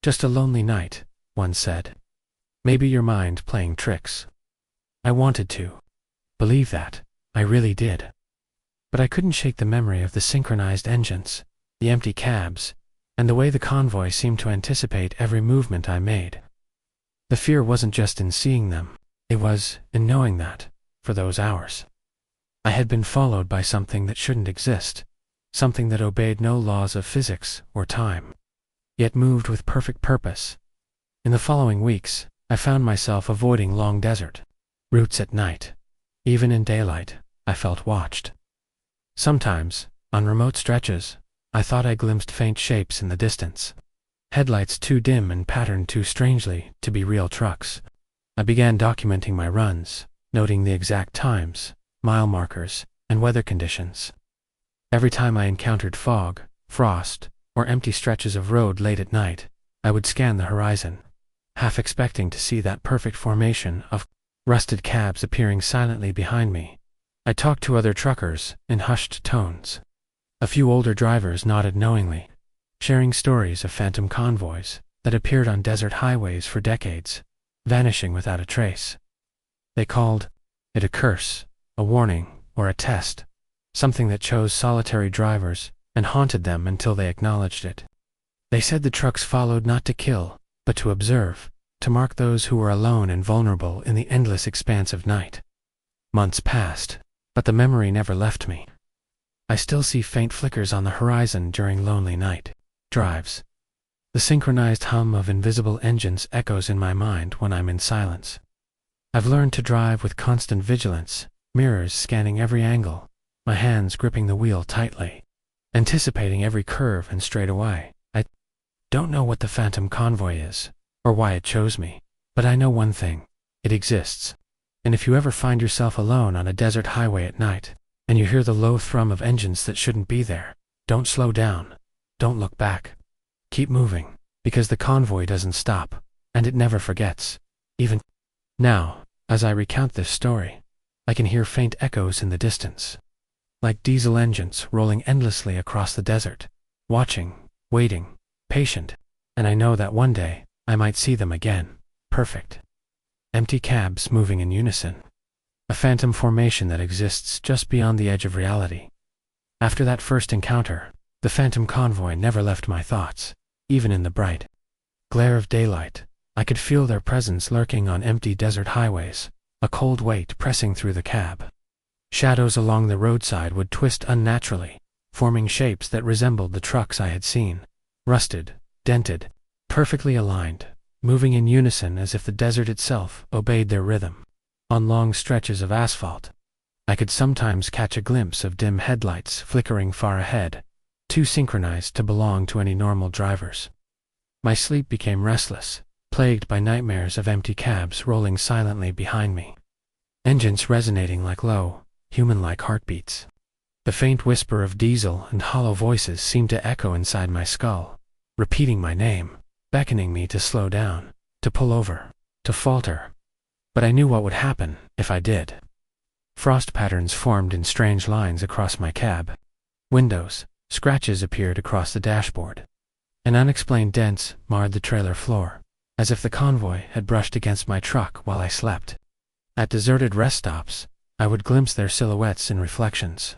A: Just a lonely night, one said. Maybe your mind playing tricks. I wanted to believe that, I really did. But I couldn't shake the memory of the synchronized engines, the empty cabs, and the way the convoy seemed to anticipate every movement I made. The fear wasn't just in seeing them, it was in knowing that, for those hours, I had been followed by something that shouldn't exist, something that obeyed no laws of physics or time, yet moved with perfect purpose. In the following weeks, I found myself avoiding long desert routes at night. Even in daylight, I felt watched. Sometimes, on remote stretches, I thought I glimpsed faint shapes in the distance, headlights too dim and patterned too strangely to be real trucks. I began documenting my runs, noting the exact times, mile markers, and weather conditions. Every time I encountered fog, frost, or empty stretches of road late at night, I would scan the horizon, half expecting to see that perfect formation of rusted cabs appearing silently behind me. I talked to other truckers in hushed tones. A few older drivers nodded knowingly, sharing stories of phantom convoys that appeared on desert highways for decades, vanishing without a trace. They called it a curse, a warning, or a test, something that chose solitary drivers and haunted them until they acknowledged it. They said the trucks followed not to kill, but to observe, to mark those who were alone and vulnerable in the endless expanse of night. Months passed, but the memory never left me. I still see faint flickers on the horizon during lonely night drives. The synchronized hum of invisible engines echoes in my mind when I'm in silence. I've learned to drive with constant vigilance, mirrors scanning every angle, my hands gripping the wheel tightly, anticipating every curve and straightaway. I don't know what the phantom convoy is, or why it chose me, but I know one thing: it exists. And if you ever find yourself alone on a desert highway at night, and you hear the low thrum of engines that shouldn't be there, don't slow down, don't look back. Keep moving, because the convoy doesn't stop, and it never forgets. Even now, as I recount this story, I can hear faint echoes in the distance, like diesel engines rolling endlessly across the desert, watching, waiting, patient, and I know that one day, I might see them again, perfect. Empty cabs moving in unison. A phantom formation that exists just beyond the edge of reality. After that first encounter, the phantom convoy never left my thoughts, even in the bright glare of daylight. I could feel their presence lurking on empty desert highways, a cold weight pressing through the cab. Shadows along the roadside would twist unnaturally, forming shapes that resembled the trucks I had seen, rusted, dented, perfectly aligned, moving in unison as if the desert itself obeyed their rhythm. On long stretches of asphalt, I could sometimes catch a glimpse of dim headlights flickering far ahead, too synchronized to belong to any normal drivers. My sleep became restless, plagued by nightmares of empty cabs rolling silently behind me. Engines resonating like low, human-like heartbeats. The faint whisper of diesel and hollow voices seemed to echo inside my skull, repeating my name, beckoning me to slow down, to pull over, to falter. But I knew what would happen if I did. Frost patterns formed in strange lines across my cab. Windows, scratches appeared across the dashboard. And unexplained dents marred the trailer floor, as if the convoy had brushed against my truck while I slept. At deserted rest stops, I would glimpse their silhouettes in reflections.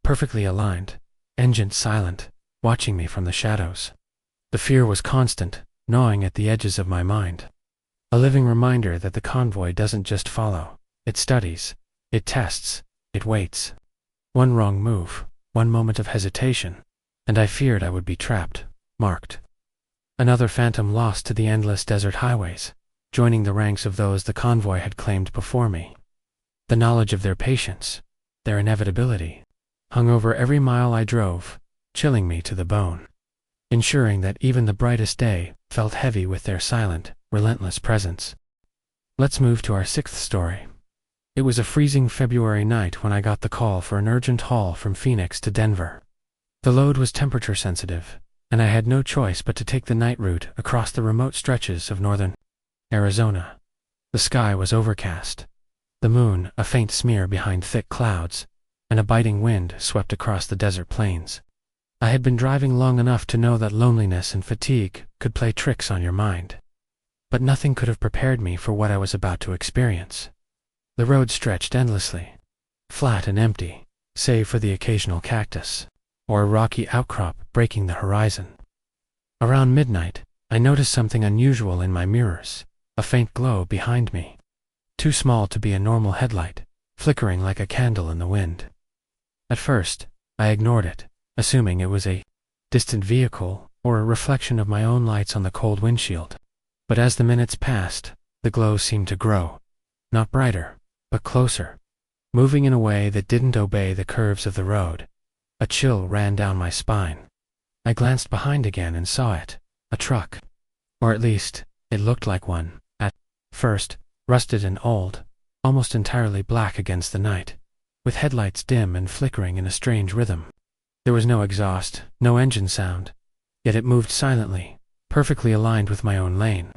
A: Perfectly aligned, engines silent, watching me from the shadows. The fear was constant, gnawing at the edges of my mind. A living reminder that the convoy doesn't just follow, it studies, it tests, it waits. One wrong move, one moment of hesitation, and I feared I would be trapped, marked. Another phantom lost to the endless desert highways, joining the ranks of those the convoy had claimed before me. The knowledge of their patience, their inevitability, hung over every mile I drove, chilling me to the bone, ensuring that even the brightest day felt heavy with their silent, relentless presence. Let's move to our sixth story. It was a freezing February night when I got the call for an urgent haul from Phoenix to Denver. The load was temperature sensitive, and I had no choice but to take the night route across the remote stretches of northern Arizona. The sky was overcast, the moon a faint smear behind thick clouds, and a biting wind swept across the desert plains. I had been driving long enough to know that loneliness and fatigue could play tricks on your mind. But nothing could have prepared me for what I was about to experience. The road stretched endlessly, flat and empty, save for the occasional cactus, or a rocky outcrop breaking the horizon. Around midnight, I noticed something unusual in my mirrors, a faint glow behind me. Too small to be a normal headlight, flickering like a candle in the wind. At first, I ignored it, assuming it was a distant vehicle or a reflection of my own lights on the cold windshield. But as the minutes passed, the glow seemed to grow, not brighter, but closer, moving in a way that didn't obey the curves of the road. A chill ran down my spine. I glanced behind again and saw it, a truck. Or at least, it looked like one, at first, rusted and old, almost entirely black against the night, with headlights dim and flickering in a strange rhythm. There was no exhaust, no engine sound, yet it moved silently, perfectly aligned with my own lane.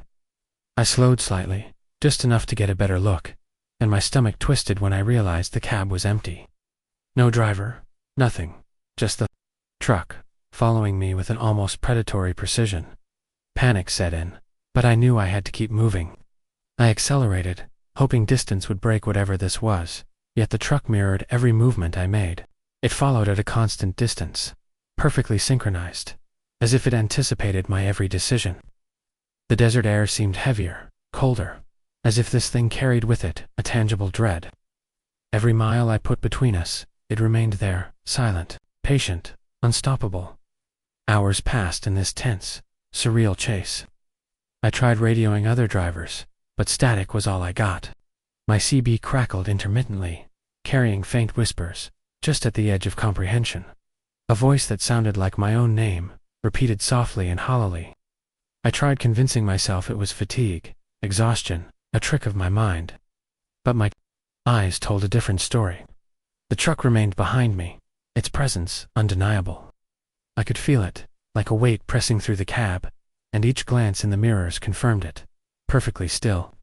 A: I slowed slightly, just enough to get a better look, and my stomach twisted when I realized the cab was empty. No driver, nothing, just the truck, following me with an almost predatory precision. Panic set in, but I knew I had to keep moving. I accelerated, hoping distance would break whatever this was, yet the truck mirrored every movement I made. It followed at a constant distance, perfectly synchronized, as if it anticipated my every decision. The desert air seemed heavier, colder, as if this thing carried with it a tangible dread. Every mile I put between us, it remained there, silent, patient, unstoppable. Hours passed in this tense, surreal chase. I tried radioing other drivers, but static was all I got. My CB crackled intermittently, carrying faint whispers, just at the edge of comprehension. A voice that sounded like my own name, repeated softly and hollowly. I tried convincing myself it was fatigue, exhaustion, a trick of my mind. But my eyes told a different story. The truck remained behind me, its presence undeniable. I could feel it, like a weight pressing through the cab, and each glance in the mirrors confirmed it. Perfectly still.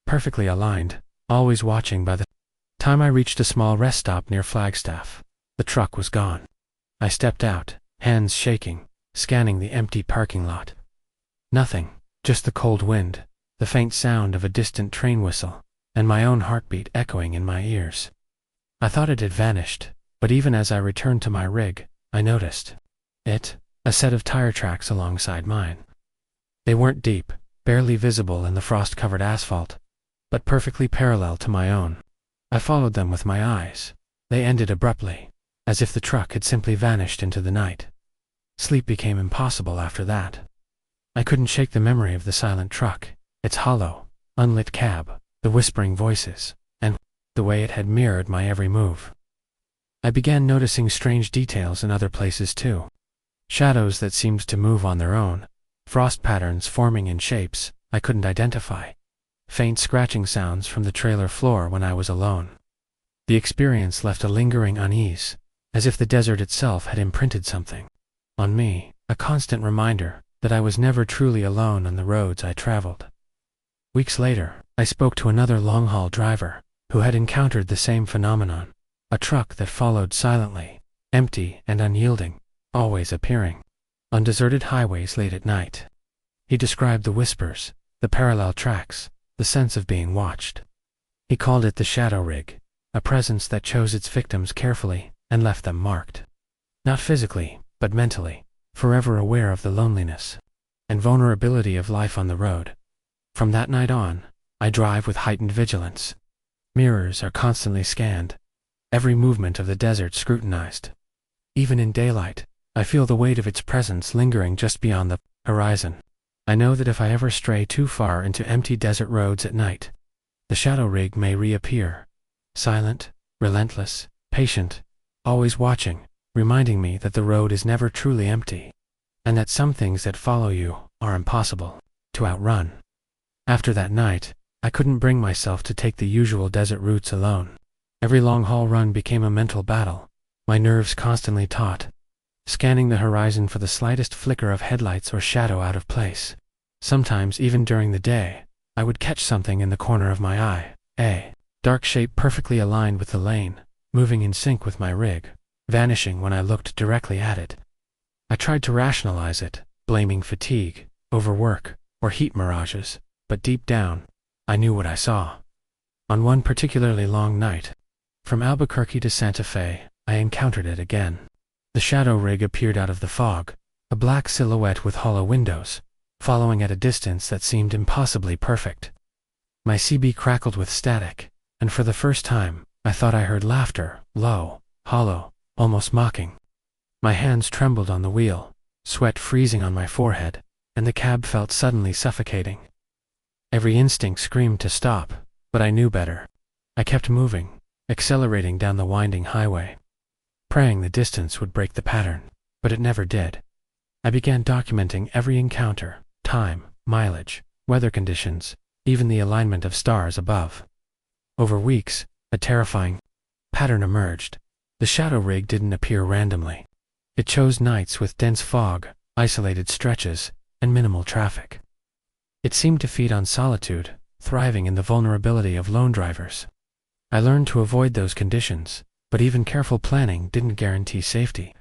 A: Perfectly aligned, always watching. By the time I reached a small rest stop near Flagstaff, the truck was gone. I stepped out, hands shaking, scanning the empty parking lot. Nothing, just the cold wind, the faint sound of a distant train whistle, and my own heartbeat echoing in my ears. I thought it had vanished, but even as I returned to my rig, I noticed it, a set of tire tracks alongside mine. They weren't deep, barely visible in the frost-covered asphalt, but perfectly parallel to my own. I followed them with my eyes. They ended abruptly, as if the truck had simply vanished into the night. Sleep became impossible after that. I couldn't shake the memory of the silent truck, its hollow, unlit cab, the whispering voices, and the way it had mirrored my every move. I began noticing strange details in other places too. Shadows that seemed to move on their own, frost patterns forming in shapes, I couldn't identify. Faint scratching sounds from the trailer floor when I was alone. The experience left a lingering unease, as if the desert itself had imprinted something on me, a constant reminder that I was never truly alone on the roads I traveled. Weeks later, I spoke to another long-haul driver who had encountered the same phenomenon, a truck that followed silently, empty and unyielding, always appearing on deserted highways late at night. He described the whispers, the parallel tracks, the sense of being watched. He called it the shadow rig, a presence that chose its victims carefully and left them marked. Not physically, but mentally, forever aware of the loneliness and vulnerability of life on the road. From that night on, I drive with heightened vigilance. Mirrors are constantly scanned, every movement of the desert scrutinized. Even in daylight, I feel the weight of its presence lingering just beyond the horizon. I know that if I ever stray too far into empty desert roads at night, the shadow rig may reappear, silent, relentless, patient, always watching, reminding me that the road is never truly empty, and that some things that follow you are impossible to outrun. After that night, I couldn't bring myself to take the usual desert routes alone. Every long-haul run became a mental battle, my nerves constantly taut, scanning the horizon for the slightest flicker of headlights or shadow out of place. Sometimes, even during the day, I would catch something in the corner of my eye, a dark shape perfectly aligned with the lane, moving in sync with my rig, vanishing when I looked directly at it. I tried to rationalize it, blaming fatigue, overwork, or heat mirages, but deep down, I knew what I saw. On one particularly long night, from Albuquerque to Santa Fe, I encountered it again. The shadow rig appeared out of the fog, a black silhouette with hollow windows, following at a distance that seemed impossibly perfect. My CB crackled with static, and for the first time, I thought I heard laughter, low, hollow, almost mocking. My hands trembled on the wheel, sweat freezing on my forehead, and the cab felt suddenly suffocating. Every instinct screamed to stop, but I knew better. I kept moving, accelerating down the winding highway, praying the distance would break the pattern, but it never did. I began documenting every encounter, time, mileage, weather conditions, even the alignment of stars above. Over weeks, a terrifying pattern emerged. The shadow rig didn't appear randomly. It chose nights with dense fog, isolated stretches, and minimal traffic. It seemed to feed on solitude, thriving in the vulnerability of lone drivers. I learned to avoid those conditions, but even careful planning didn't guarantee safety.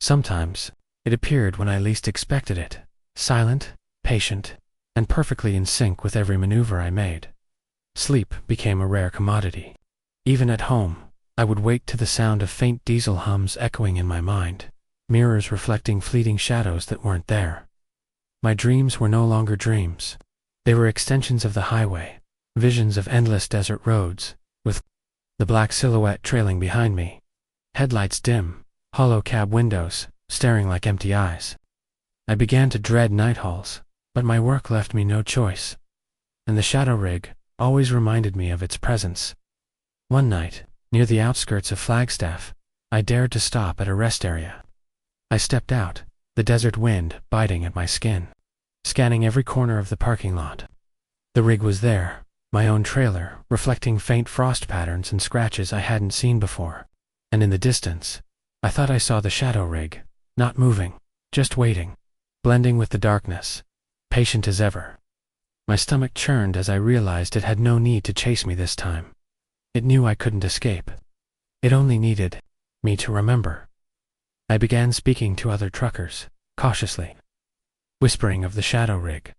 A: Sometimes, it appeared when I least expected it, silent, patient, and perfectly in sync with every maneuver I made. Sleep became a rare commodity. Even at home, I would wake to the sound of faint diesel hums echoing in my mind, mirrors reflecting fleeting shadows that weren't there. My dreams were no longer dreams. They were extensions of the highway, visions of endless desert roads, with the black silhouette trailing behind me, headlights dim, hollow cab windows, staring like empty eyes. I began to dread night hauls, but my work left me no choice, and the shadow rig always reminded me of its presence. One night, near the outskirts of Flagstaff, I dared to stop at a rest area. I stepped out, the desert wind biting at my skin, scanning every corner of the parking lot. The rig was there, my own trailer, reflecting faint frost patterns and scratches I hadn't seen before. And in the distance, I thought I saw the shadow rig, not moving, just waiting, blending with the darkness, patient as ever. My stomach churned as I realized it had no need to chase me this time. It knew I couldn't escape. It only needed me to remember. I began speaking to other truckers, cautiously, whispering of the shadow rig.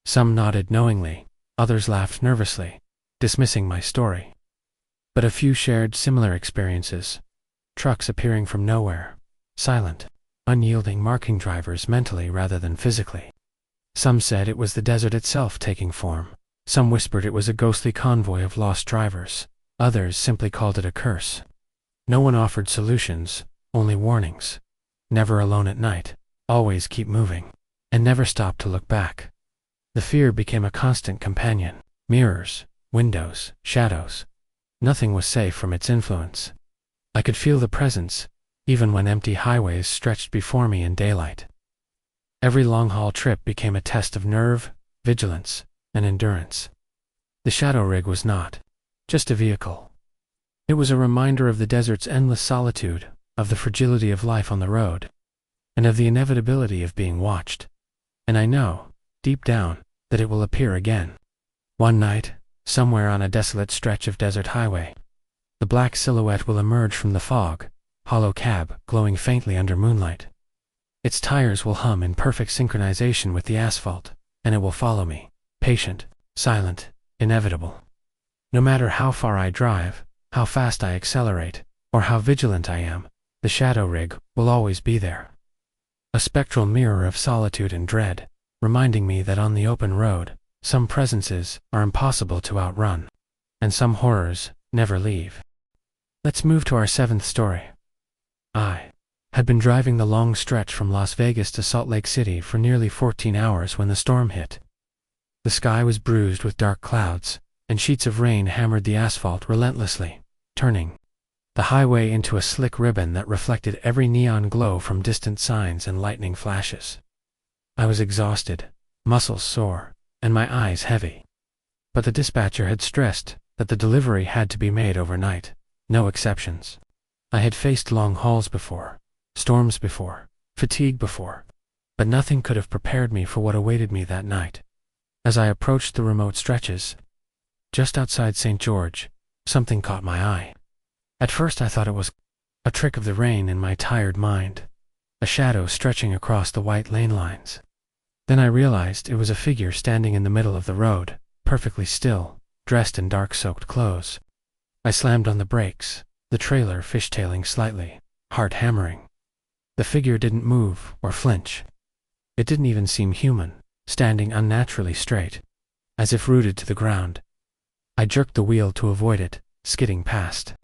A: Some nodded knowingly, others laughed nervously, dismissing my story. But a few shared similar experiences, trucks appearing from nowhere, silent, unyielding, marking drivers mentally rather than physically. Some said it was the desert itself taking form. Some whispered it was a ghostly convoy of lost drivers. Others simply called it a curse. No one offered solutions, only warnings. Never alone at night, always keep moving, and never stop to look back. The fear became a constant companion. Mirrors, windows, shadows. Nothing was safe from its influence. I could feel the presence, even when empty highways stretched before me in daylight. Every long-haul trip became a test of nerve, vigilance, and endurance. The shadow rig was not just a vehicle. It was a reminder of the desert's endless solitude, of the fragility of life on the road, and of the inevitability of being watched. And I know, deep down, that it will appear again. One night, somewhere on a desolate stretch of desert highway, the black silhouette will emerge from the fog, hollow cab glowing faintly under moonlight. Its tires will hum in perfect synchronization with the asphalt, and it will follow me, patient, silent, inevitable. No matter how far I drive, how fast I accelerate, or how vigilant I am, the shadow rig will always be there. A spectral mirror of solitude and dread, reminding me that on the open road, some presences are impossible to outrun, and some horrors never leave. Let's move to our 7th story. I had been driving the long stretch from Las Vegas to Salt Lake City for nearly 14 hours when the storm hit. The sky was bruised with dark clouds, and sheets of rain hammered the asphalt relentlessly, turning the highway into a slick ribbon that reflected every neon glow from distant signs and lightning flashes. I was exhausted, muscles sore, and my eyes heavy. But the dispatcher had stressed that the delivery had to be made overnight, no exceptions. I had faced long hauls before, storms before, fatigue before, but nothing could have prepared me for what awaited me that night. As I approached the remote stretches, just outside St. George, something caught my eye. At first I thought it was a trick of the rain in my tired mind, a shadow stretching across the white lane lines. Then I realized it was a figure standing in the middle of the road, perfectly still, dressed in dark-soaked clothes. I slammed on the brakes, the trailer fishtailing slightly, heart hammering. The figure didn't move or flinch. It didn't even seem human, standing unnaturally straight, as if rooted to the ground. I jerked the wheel to avoid it, skidding past,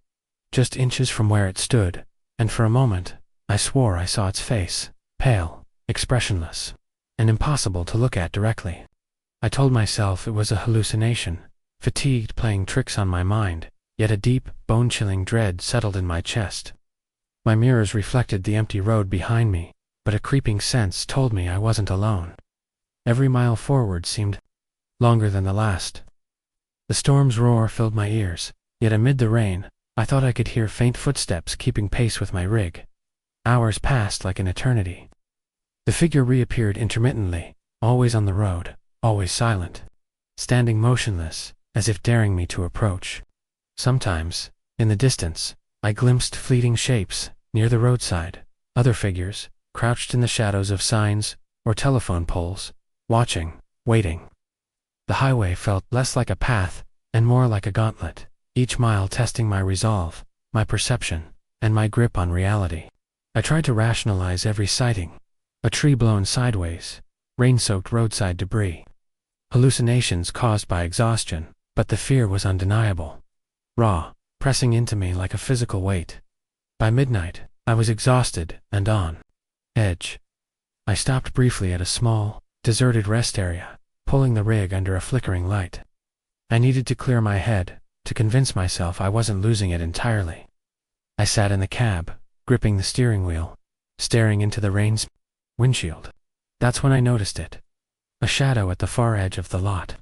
A: just inches from where it stood, and for a moment, I swore I saw its face, pale, expressionless, and impossible to look at directly. I told myself it was a hallucination, fatigued playing tricks on my mind, yet a deep, bone-chilling dread settled in my chest. My mirrors reflected the empty road behind me, but a creeping sense told me I wasn't alone. Every mile forward seemed longer than the last. The storm's roar filled my ears, yet amid the rain, I thought I could hear faint footsteps keeping pace with my rig. Hours passed like an eternity. The figure reappeared intermittently, always on the road, always silent, standing motionless, as if daring me to approach. Sometimes, in the distance, I glimpsed fleeting shapes, near the roadside, other figures, crouched in the shadows of signs or telephone poles, watching, waiting. The highway felt less like a path and more like a gauntlet, each mile testing my resolve, my perception, and my grip on reality. I tried to rationalize every sighting: a tree blown sideways, rain-soaked roadside debris, hallucinations caused by exhaustion, but the fear was undeniable, raw, pressing into me like a physical weight. By midnight, I was exhausted and on edge. I stopped briefly at a small, deserted rest area, pulling the rig under a flickering light. I needed to clear my head, to convince myself I wasn't losing it entirely. I sat in the cab, gripping the steering wheel, staring into the rain's windshield. That's when I noticed it. A shadow at the far edge of the lot.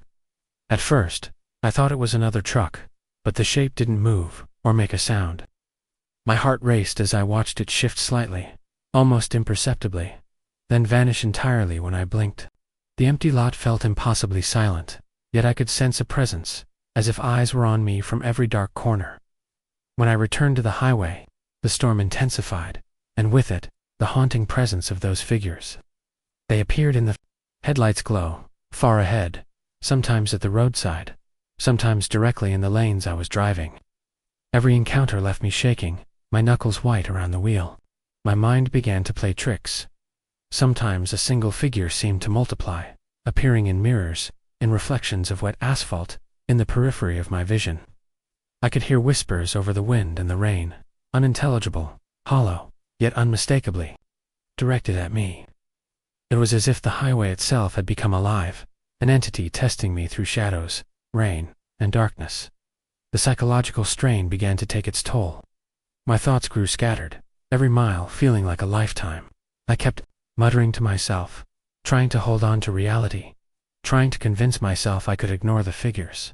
A: At first, I thought it was another truck, but the shape didn't move or make a sound. My heart raced as I watched it shift slightly, almost imperceptibly, then vanish entirely when I blinked. The empty lot felt impossibly silent, yet I could sense a presence, as if eyes were on me from every dark corner. When I returned to the highway, the storm intensified, and with it, the haunting presence of those figures. They appeared in the headlights' glow, far ahead, sometimes at the roadside, sometimes directly in the lanes I was driving. Every encounter left me shaking, my knuckles white around the wheel. My mind began to play tricks. Sometimes a single figure seemed to multiply, appearing in mirrors, in reflections of wet asphalt, in the periphery of my vision. I could hear whispers over the wind and the rain, unintelligible, hollow, yet unmistakably directed at me. It was as if the highway itself had become alive, an entity testing me through shadows, rain, and darkness. The psychological strain began to take its toll. My thoughts grew scattered, every mile feeling like a lifetime. I kept muttering to myself, trying to hold on to reality, trying to convince myself I could ignore the figures,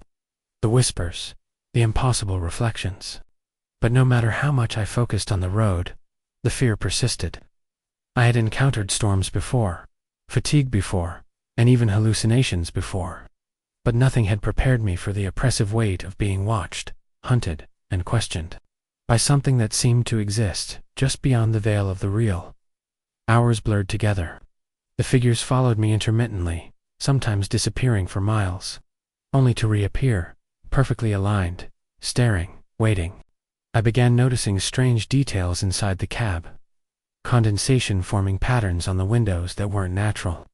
A: the whispers, the impossible reflections. But no matter how much I focused on the road, the fear persisted. I had encountered storms before, fatigue before, and even hallucinations before. But nothing had prepared me for the oppressive weight of being watched, hunted, and questioned by something that seemed to exist just beyond the veil of the real. Hours blurred together. The figures followed me intermittently, sometimes disappearing for miles, only to reappear, perfectly aligned, staring, waiting. I began noticing strange details inside the cab. Condensation forming patterns on the windows that weren't natural.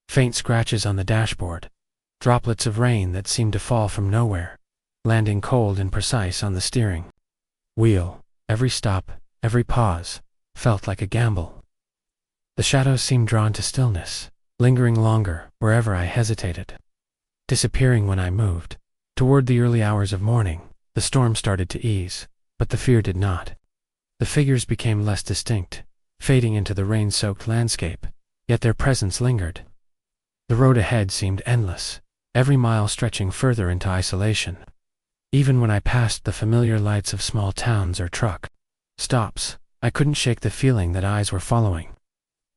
A: Faint scratches on the dashboard. Droplets of rain that seemed to fall from nowhere, landing cold and precise on the steering wheel. Every stop, every pause, felt like a gamble. The shadows seemed drawn to stillness, lingering longer wherever I hesitated, disappearing when I moved. Toward the early hours of morning, the storm started to ease, but the fear did not. The figures became less distinct, fading into the rain-soaked landscape, yet their presence lingered. The road ahead seemed endless, every mile stretching further into isolation. Even when I passed the familiar lights of small towns or truck stops, I couldn't shake the feeling that eyes were following,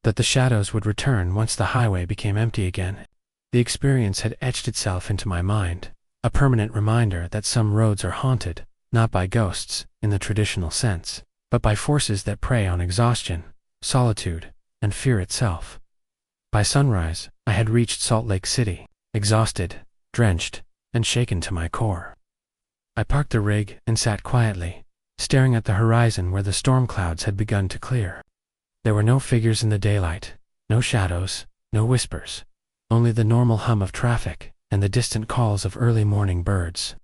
A: that the shadows would return once the highway became empty again. The experience had etched itself into my mind, a permanent reminder that some roads are haunted, not by ghosts, in the traditional sense, but by forces that prey on exhaustion, solitude, and fear itself. By sunrise, I had reached Salt Lake City, exhausted, drenched, and shaken to my core. I parked the rig and sat quietly, staring at the horizon where the storm clouds had begun to clear. There were no figures in the daylight, no shadows, no whispers, only the normal hum of traffic and the distant calls of early morning birds.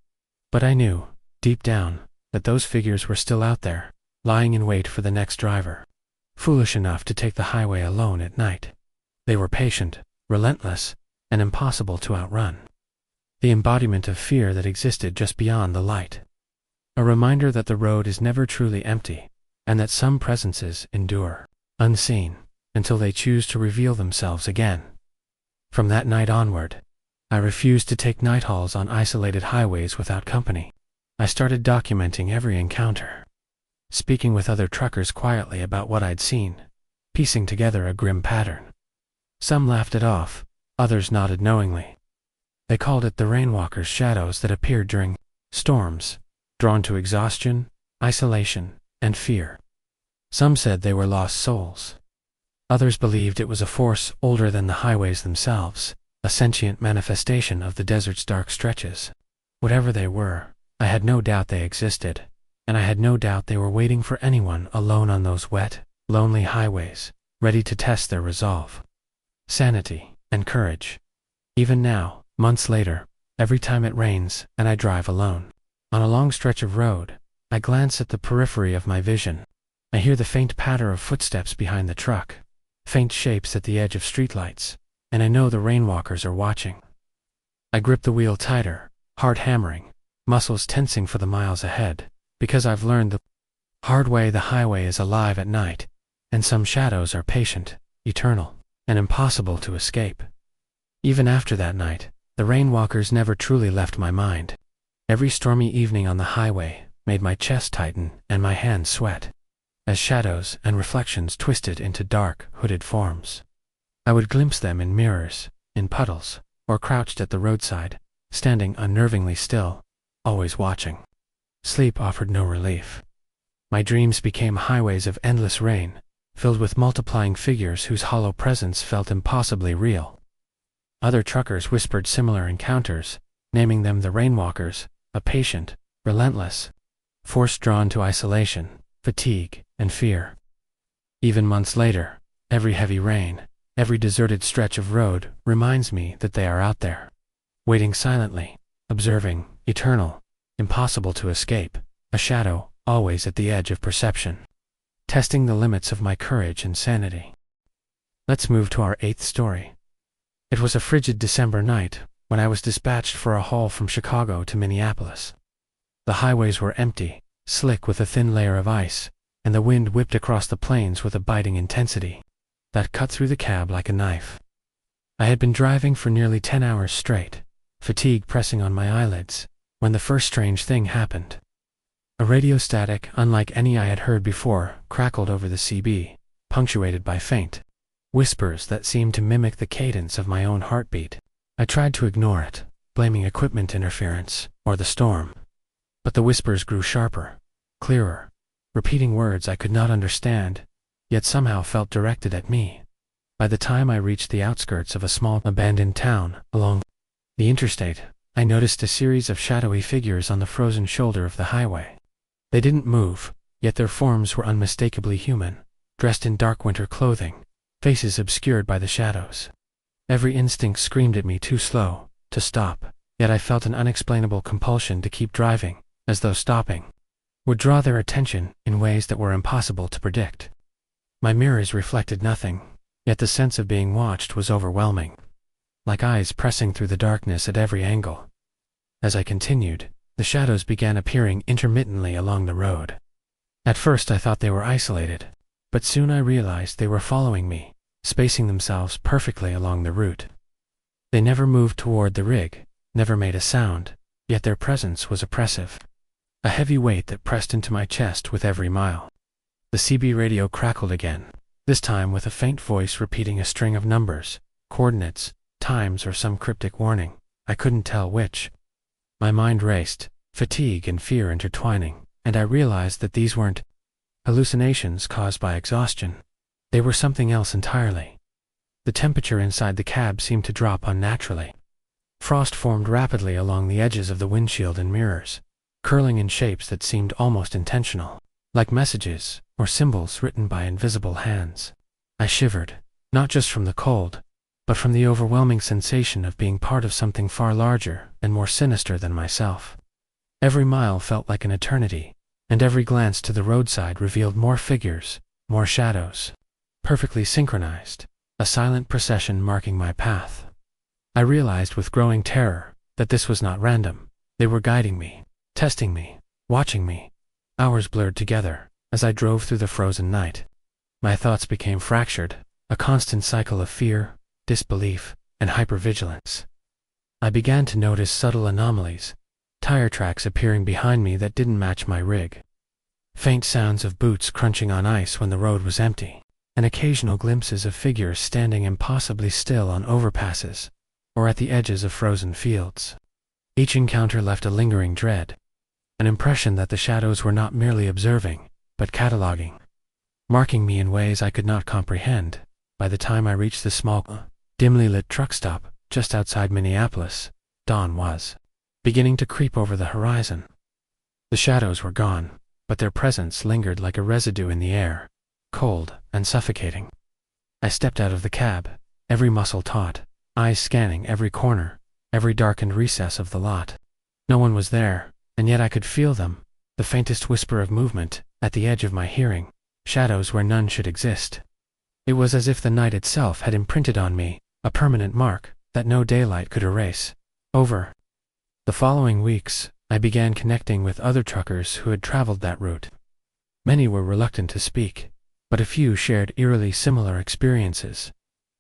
A: But I knew, deep down, that those figures were still out there, lying in wait for the next driver, foolish enough to take the highway alone at night. They were patient, relentless, and impossible to outrun. The embodiment of fear that existed just beyond the light. A reminder that the road is never truly empty, and that some presences endure, unseen, until they choose to reveal themselves again. From that night onward, I refused to take night hauls on isolated highways without company. I started documenting every encounter, speaking with other truckers quietly about what I'd seen, piecing together a grim pattern. Some laughed it off, others nodded knowingly. They called it the rainwalker's shadows that appeared during storms, drawn to exhaustion, isolation, and fear. Some said they were lost souls. Others believed it was a force older than the highways themselves, a sentient manifestation of the desert's dark stretches. Whatever they were, I had no doubt they existed, and I had no doubt they were waiting for anyone alone on those wet, lonely highways, ready to test their resolve, sanity, and courage. Even now, months later, every time it rains and I drive alone, on a long stretch of road, I glance at the periphery of my vision. I hear the faint patter of footsteps behind the truck, faint shapes at the edge of streetlights, and I know the rainwalkers are watching. I grip the wheel tighter, heart hammering, muscles tensing for the miles ahead, because I've learned the hard way the highway is alive at night, and some shadows are patient, eternal, and impossible to escape. Even after that night, the rainwalkers never truly left my mind. Every stormy evening on the highway made my chest tighten and my hands sweat, as shadows and reflections twisted into dark, hooded forms. I would glimpse them in mirrors, in puddles, or crouched at the roadside, standing unnervingly still, always watching. Sleep offered no relief. My dreams became highways of endless rain, filled with multiplying figures whose hollow presence felt impossibly real. Other truckers whispered similar encounters, naming them the rainwalkers, a patient, relentless force drawn to isolation, fatigue, and fear. Even months later, every heavy rain, every deserted stretch of road reminds me that they are out there, waiting silently, observing, eternal, impossible to escape, a shadow always at the edge of perception, testing the limits of my courage and sanity. Let's move to our 8th story. It was a frigid December night when I was dispatched for a haul from Chicago to Minneapolis. The highways were empty, slick with a thin layer of ice, and the wind whipped across the plains with a biting intensity that cut through the cab like a knife. I had been driving for nearly 10 hours straight, fatigue pressing on my eyelids, when the first strange thing happened. A radio static, unlike any I had heard before, crackled over the CB, punctuated by faint whispers that seemed to mimic the cadence of my own heartbeat. I tried to ignore it, blaming equipment interference or the storm. But the whispers grew sharper, clearer, repeating words I could not understand, yet somehow felt directed at me. By the time I reached the outskirts of a small abandoned town along the interstate, I noticed a series of shadowy figures on the frozen shoulder of the highway. They didn't move, yet their forms were unmistakably human, dressed in dark winter clothing, faces obscured by the shadows. Every instinct screamed at me too slow, to stop, yet I felt an unexplainable compulsion to keep driving, as though stopping would draw their attention in ways that were impossible to predict. My mirrors reflected nothing, yet the sense of being watched was overwhelming, like eyes pressing through the darkness at every angle. As I continued, the shadows began appearing intermittently along the road. At first I thought they were isolated, but soon I realized they were following me, spacing themselves perfectly along the route. They never moved toward the rig, never made a sound, yet their presence was oppressive. A heavy weight that pressed into my chest with every mile. The CB radio crackled again, this time with a faint voice repeating a string of numbers, coordinates, times, or some cryptic warning. I couldn't tell which. My mind raced, fatigue and fear intertwining, and I realized that these weren't hallucinations caused by exhaustion. They were something else entirely. The temperature inside the cab seemed to drop unnaturally. Frost formed rapidly along the edges of the windshield and mirrors, curling in shapes that seemed almost intentional, like messages or symbols written by invisible hands. I shivered, not just from the cold, but from the overwhelming sensation of being part of something far larger and more sinister than myself. Every mile felt like an eternity, and every glance to the roadside revealed more figures, more shadows, perfectly synchronized, a silent procession marking my path. I realized with growing terror that this was not random. They were guiding me, testing me, watching me. Hours blurred together as I drove through the frozen night. My thoughts became fractured, a constant cycle of fear, disbelief, and hypervigilance. I began to notice subtle anomalies, tire tracks appearing behind me that didn't match my rig, faint sounds of boots crunching on ice when the road was empty, and occasional glimpses of figures standing impossibly still on overpasses or at the edges of frozen fields. Each encounter left a lingering dread, an impression that the shadows were not merely observing, but cataloging, marking me in ways I could not comprehend. By the time I reached the small, dimly lit truck stop just outside Minneapolis, dawn was beginning to creep over the horizon. The shadows were gone, but their presence lingered like a residue in the air, cold and suffocating. I stepped out of the cab, every muscle taut, eyes scanning every corner, every darkened recess of the lot. No one was there, and yet I could feel them, the faintest whisper of movement, at the edge of my hearing, shadows where none should exist. It was as if the night itself had imprinted on me, a permanent mark that no daylight could erase. Over the following weeks, I began connecting with other truckers who had traveled that route. Many were reluctant to speak, but a few shared eerily similar experiences.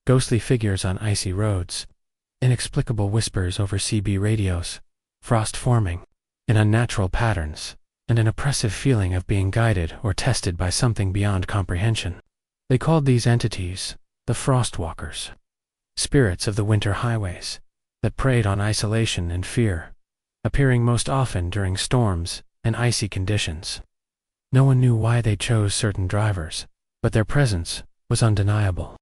A: Ghostly figures on icy roads, inexplicable whispers over CB radios, frost forming in unnatural patterns, and an oppressive feeling of being guided or tested by something beyond comprehension. They called these entities the Frostwalkers, spirits of the winter highways that preyed on isolation and fear, appearing most often during storms and icy conditions. No one knew why they chose certain drivers, but their presence was undeniable,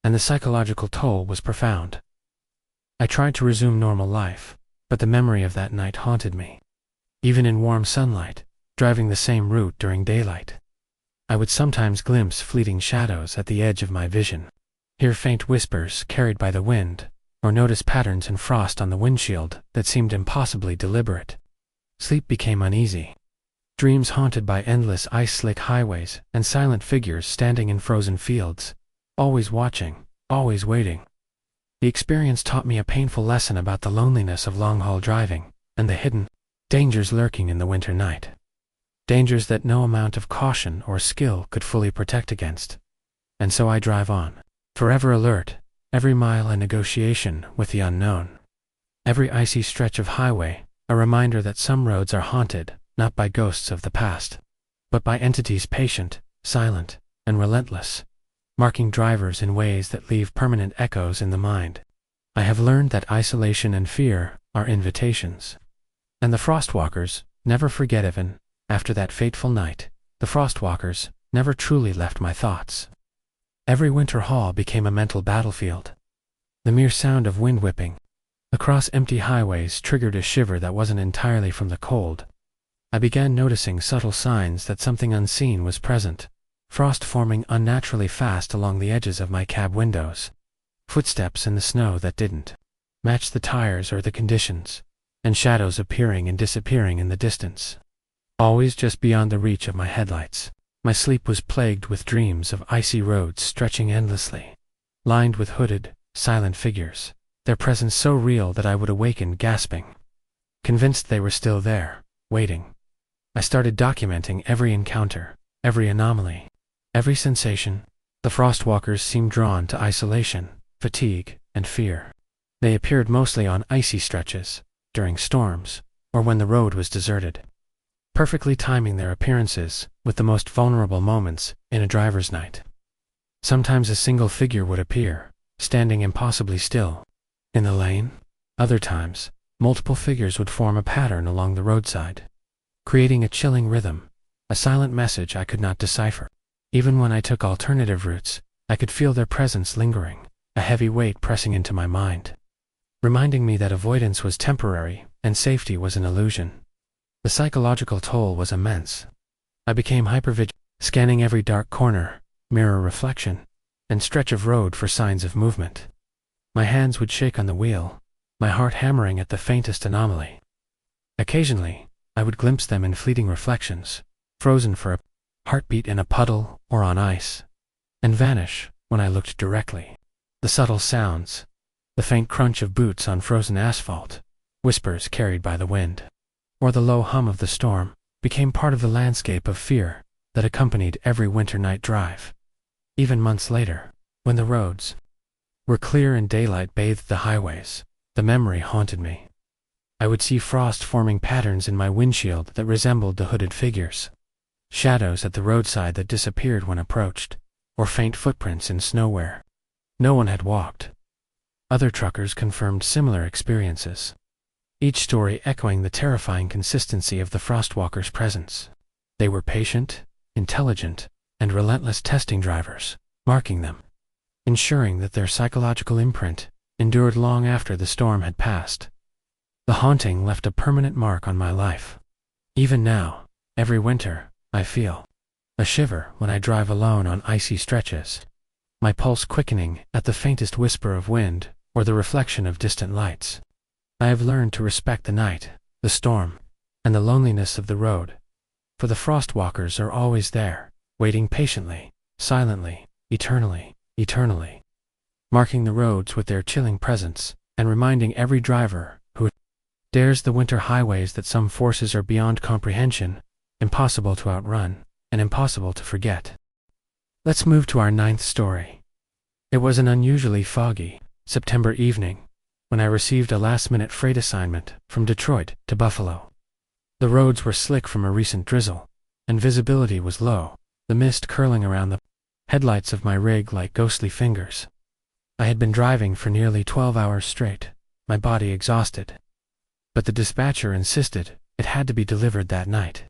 A: and the psychological toll was profound. I tried to resume normal life, but the memory of that night haunted me. Even in warm sunlight, driving the same route during daylight, I would sometimes glimpse fleeting shadows at the edge of my vision, hear faint whispers carried by the wind, or notice patterns in frost on the windshield that seemed impossibly deliberate. Sleep became uneasy. Dreams haunted by endless ice-slick highways and silent figures standing in frozen fields, always watching, always waiting. The experience taught me a painful lesson about the loneliness of long-haul driving and the hidden dangers lurking in the winter night. Dangers that no amount of caution or skill could fully protect against. And so I drive on, forever alert, every mile a negotiation with the unknown. Every icy stretch of highway, a reminder that some roads are haunted, not by ghosts of the past, but by entities patient, silent, and relentless, marking drivers in ways that leave permanent echoes in the mind. I have learned that isolation and fear are invitations. And the Frostwalkers never forget even, after that fateful night, the Frostwalkers never truly left my thoughts. Every winter hall became a mental battlefield. The mere sound of wind whipping across empty highways triggered a shiver that wasn't entirely from the cold. I began noticing subtle signs that something unseen was present, frost forming unnaturally fast along the edges of my cab windows, footsteps in the snow that didn't match the tires or the conditions, and shadows appearing and disappearing in the distance, always just beyond the reach of my headlights. My sleep was plagued with dreams of icy roads stretching endlessly, lined with hooded, silent figures, their presence so real that I would awaken gasping, convinced they were still there, waiting. I started documenting every encounter, every anomaly, every sensation. The Frostwalkers seemed drawn to isolation, fatigue, and fear. They appeared mostly on icy stretches, during storms, or when the road was deserted, perfectly timing their appearances with the most vulnerable moments in a driver's night. Sometimes a single figure would appear, standing impossibly still in the lane. Other times, multiple figures would form a pattern along the roadside, creating a chilling rhythm, a silent message I could not decipher. Even when I took alternative routes, I could feel their presence lingering, a heavy weight pressing into my mind, reminding me that avoidance was temporary and safety was an illusion. The psychological toll was immense. I became hypervigilant, scanning every dark corner, mirror reflection, and stretch of road for signs of movement. My hands would shake on the wheel, my heart hammering at the faintest anomaly. Occasionally, I would glimpse them in fleeting reflections, frozen for a heartbeat in a puddle or on ice, and vanish when I looked directly. The subtle sounds, the faint crunch of boots on frozen asphalt, whispers carried by the wind, or the low hum of the storm, became part of the landscape of fear that accompanied every winter night drive. Even months later, when the roads were clear and daylight bathed the highways, the memory haunted me. I would see frost forming patterns in my windshield that resembled the hooded figures, shadows at the roadside that disappeared when approached, or faint footprints in snow where no one had walked. Other truckers confirmed similar experiences, each story echoing the terrifying consistency of the Frostwalkers' presence. They were patient, intelligent, and relentless testing drivers, marking them, ensuring that their psychological imprint endured long after the storm had passed. The haunting left a permanent mark on my life. Even now, every winter, I feel a shiver when I drive alone on icy stretches, my pulse quickening at the faintest whisper of wind or the reflection of distant lights. I have learned to respect the night, the storm, and the loneliness of the road, for the Frostwalkers are always there, waiting patiently, silently, eternally, marking the roads with their chilling presence, and reminding every driver who dares the winter highways that some forces are beyond comprehension, impossible to outrun, and impossible to forget. Let's move to our 9th story. It was an unusually foggy September evening when I received a last-minute freight assignment from Detroit to Buffalo. The roads were slick from a recent drizzle, and visibility was low, the mist curling around the headlights of my rig like ghostly fingers. I had been driving for nearly 12 hours straight, my body exhausted, but the dispatcher insisted it had to be delivered that night.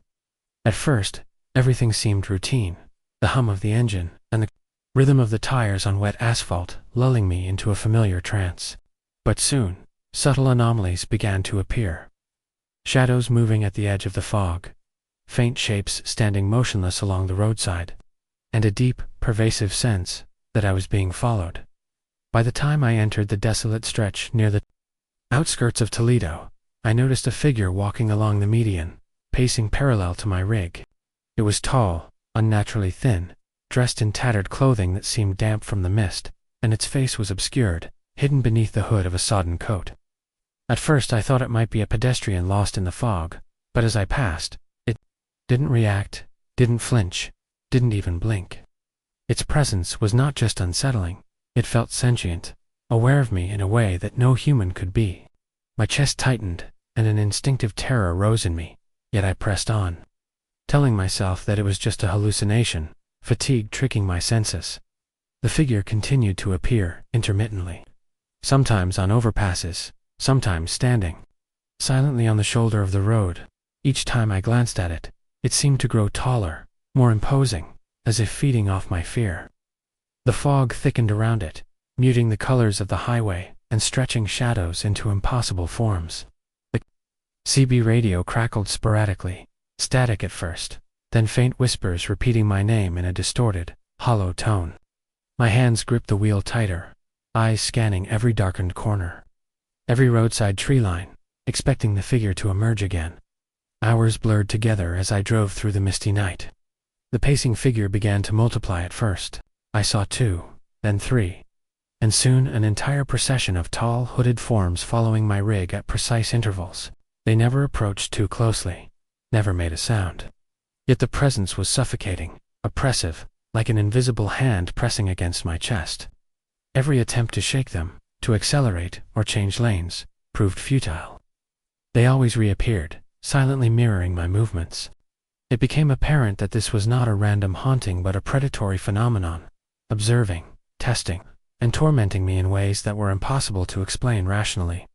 A: At first, everything seemed routine, the hum of the engine and the rhythm of the tires on wet asphalt lulling me into a familiar trance. But soon, subtle anomalies began to appear. Shadows moving at the edge of the fog, faint shapes standing motionless along the roadside, and a deep, pervasive sense that I was being followed. By the time I entered the desolate stretch near the outskirts of Toledo, I noticed a figure walking along the median, pacing parallel to my rig. It was tall, unnaturally thin, dressed in tattered clothing that seemed damp from the mist, and its face was obscured, hidden beneath the hood of a sodden coat. At first I thought it might be a pedestrian lost in the fog, but as I passed, it didn't react, didn't flinch, didn't even blink. Its presence was not just unsettling, it felt sentient, aware of me in a way that no human could be. My chest tightened, and an instinctive terror rose in me, yet I pressed on, telling myself that it was just a hallucination, fatigue tricking my senses. The figure continued to appear, intermittently. Sometimes on overpasses, sometimes standing silently on the shoulder of the road. Each time I glanced at it, it seemed to grow taller, more imposing, as if feeding off my fear. The fog thickened around it, muting the colors of the highway and stretching shadows into impossible forms. The CB radio crackled sporadically, static at first, then faint whispers repeating my name in a distorted, hollow tone. My hands gripped the wheel tighter, eyes scanning every darkened corner, every roadside tree line, expecting the figure to emerge again. Hours blurred together as I drove through the misty night. The pacing figure began to multiply at first. I saw 2, then 3, and soon an entire procession of tall, hooded forms following my rig at precise intervals. They never approached too closely, never made a sound. Yet the presence was suffocating, oppressive, like an invisible hand pressing against my chest. Every attempt to shake them, to accelerate or change lanes, proved futile. They always reappeared, silently mirroring my movements. It became apparent that this was not a random haunting but a predatory phenomenon, observing, testing, and tormenting me in ways that were impossible to explain rationally.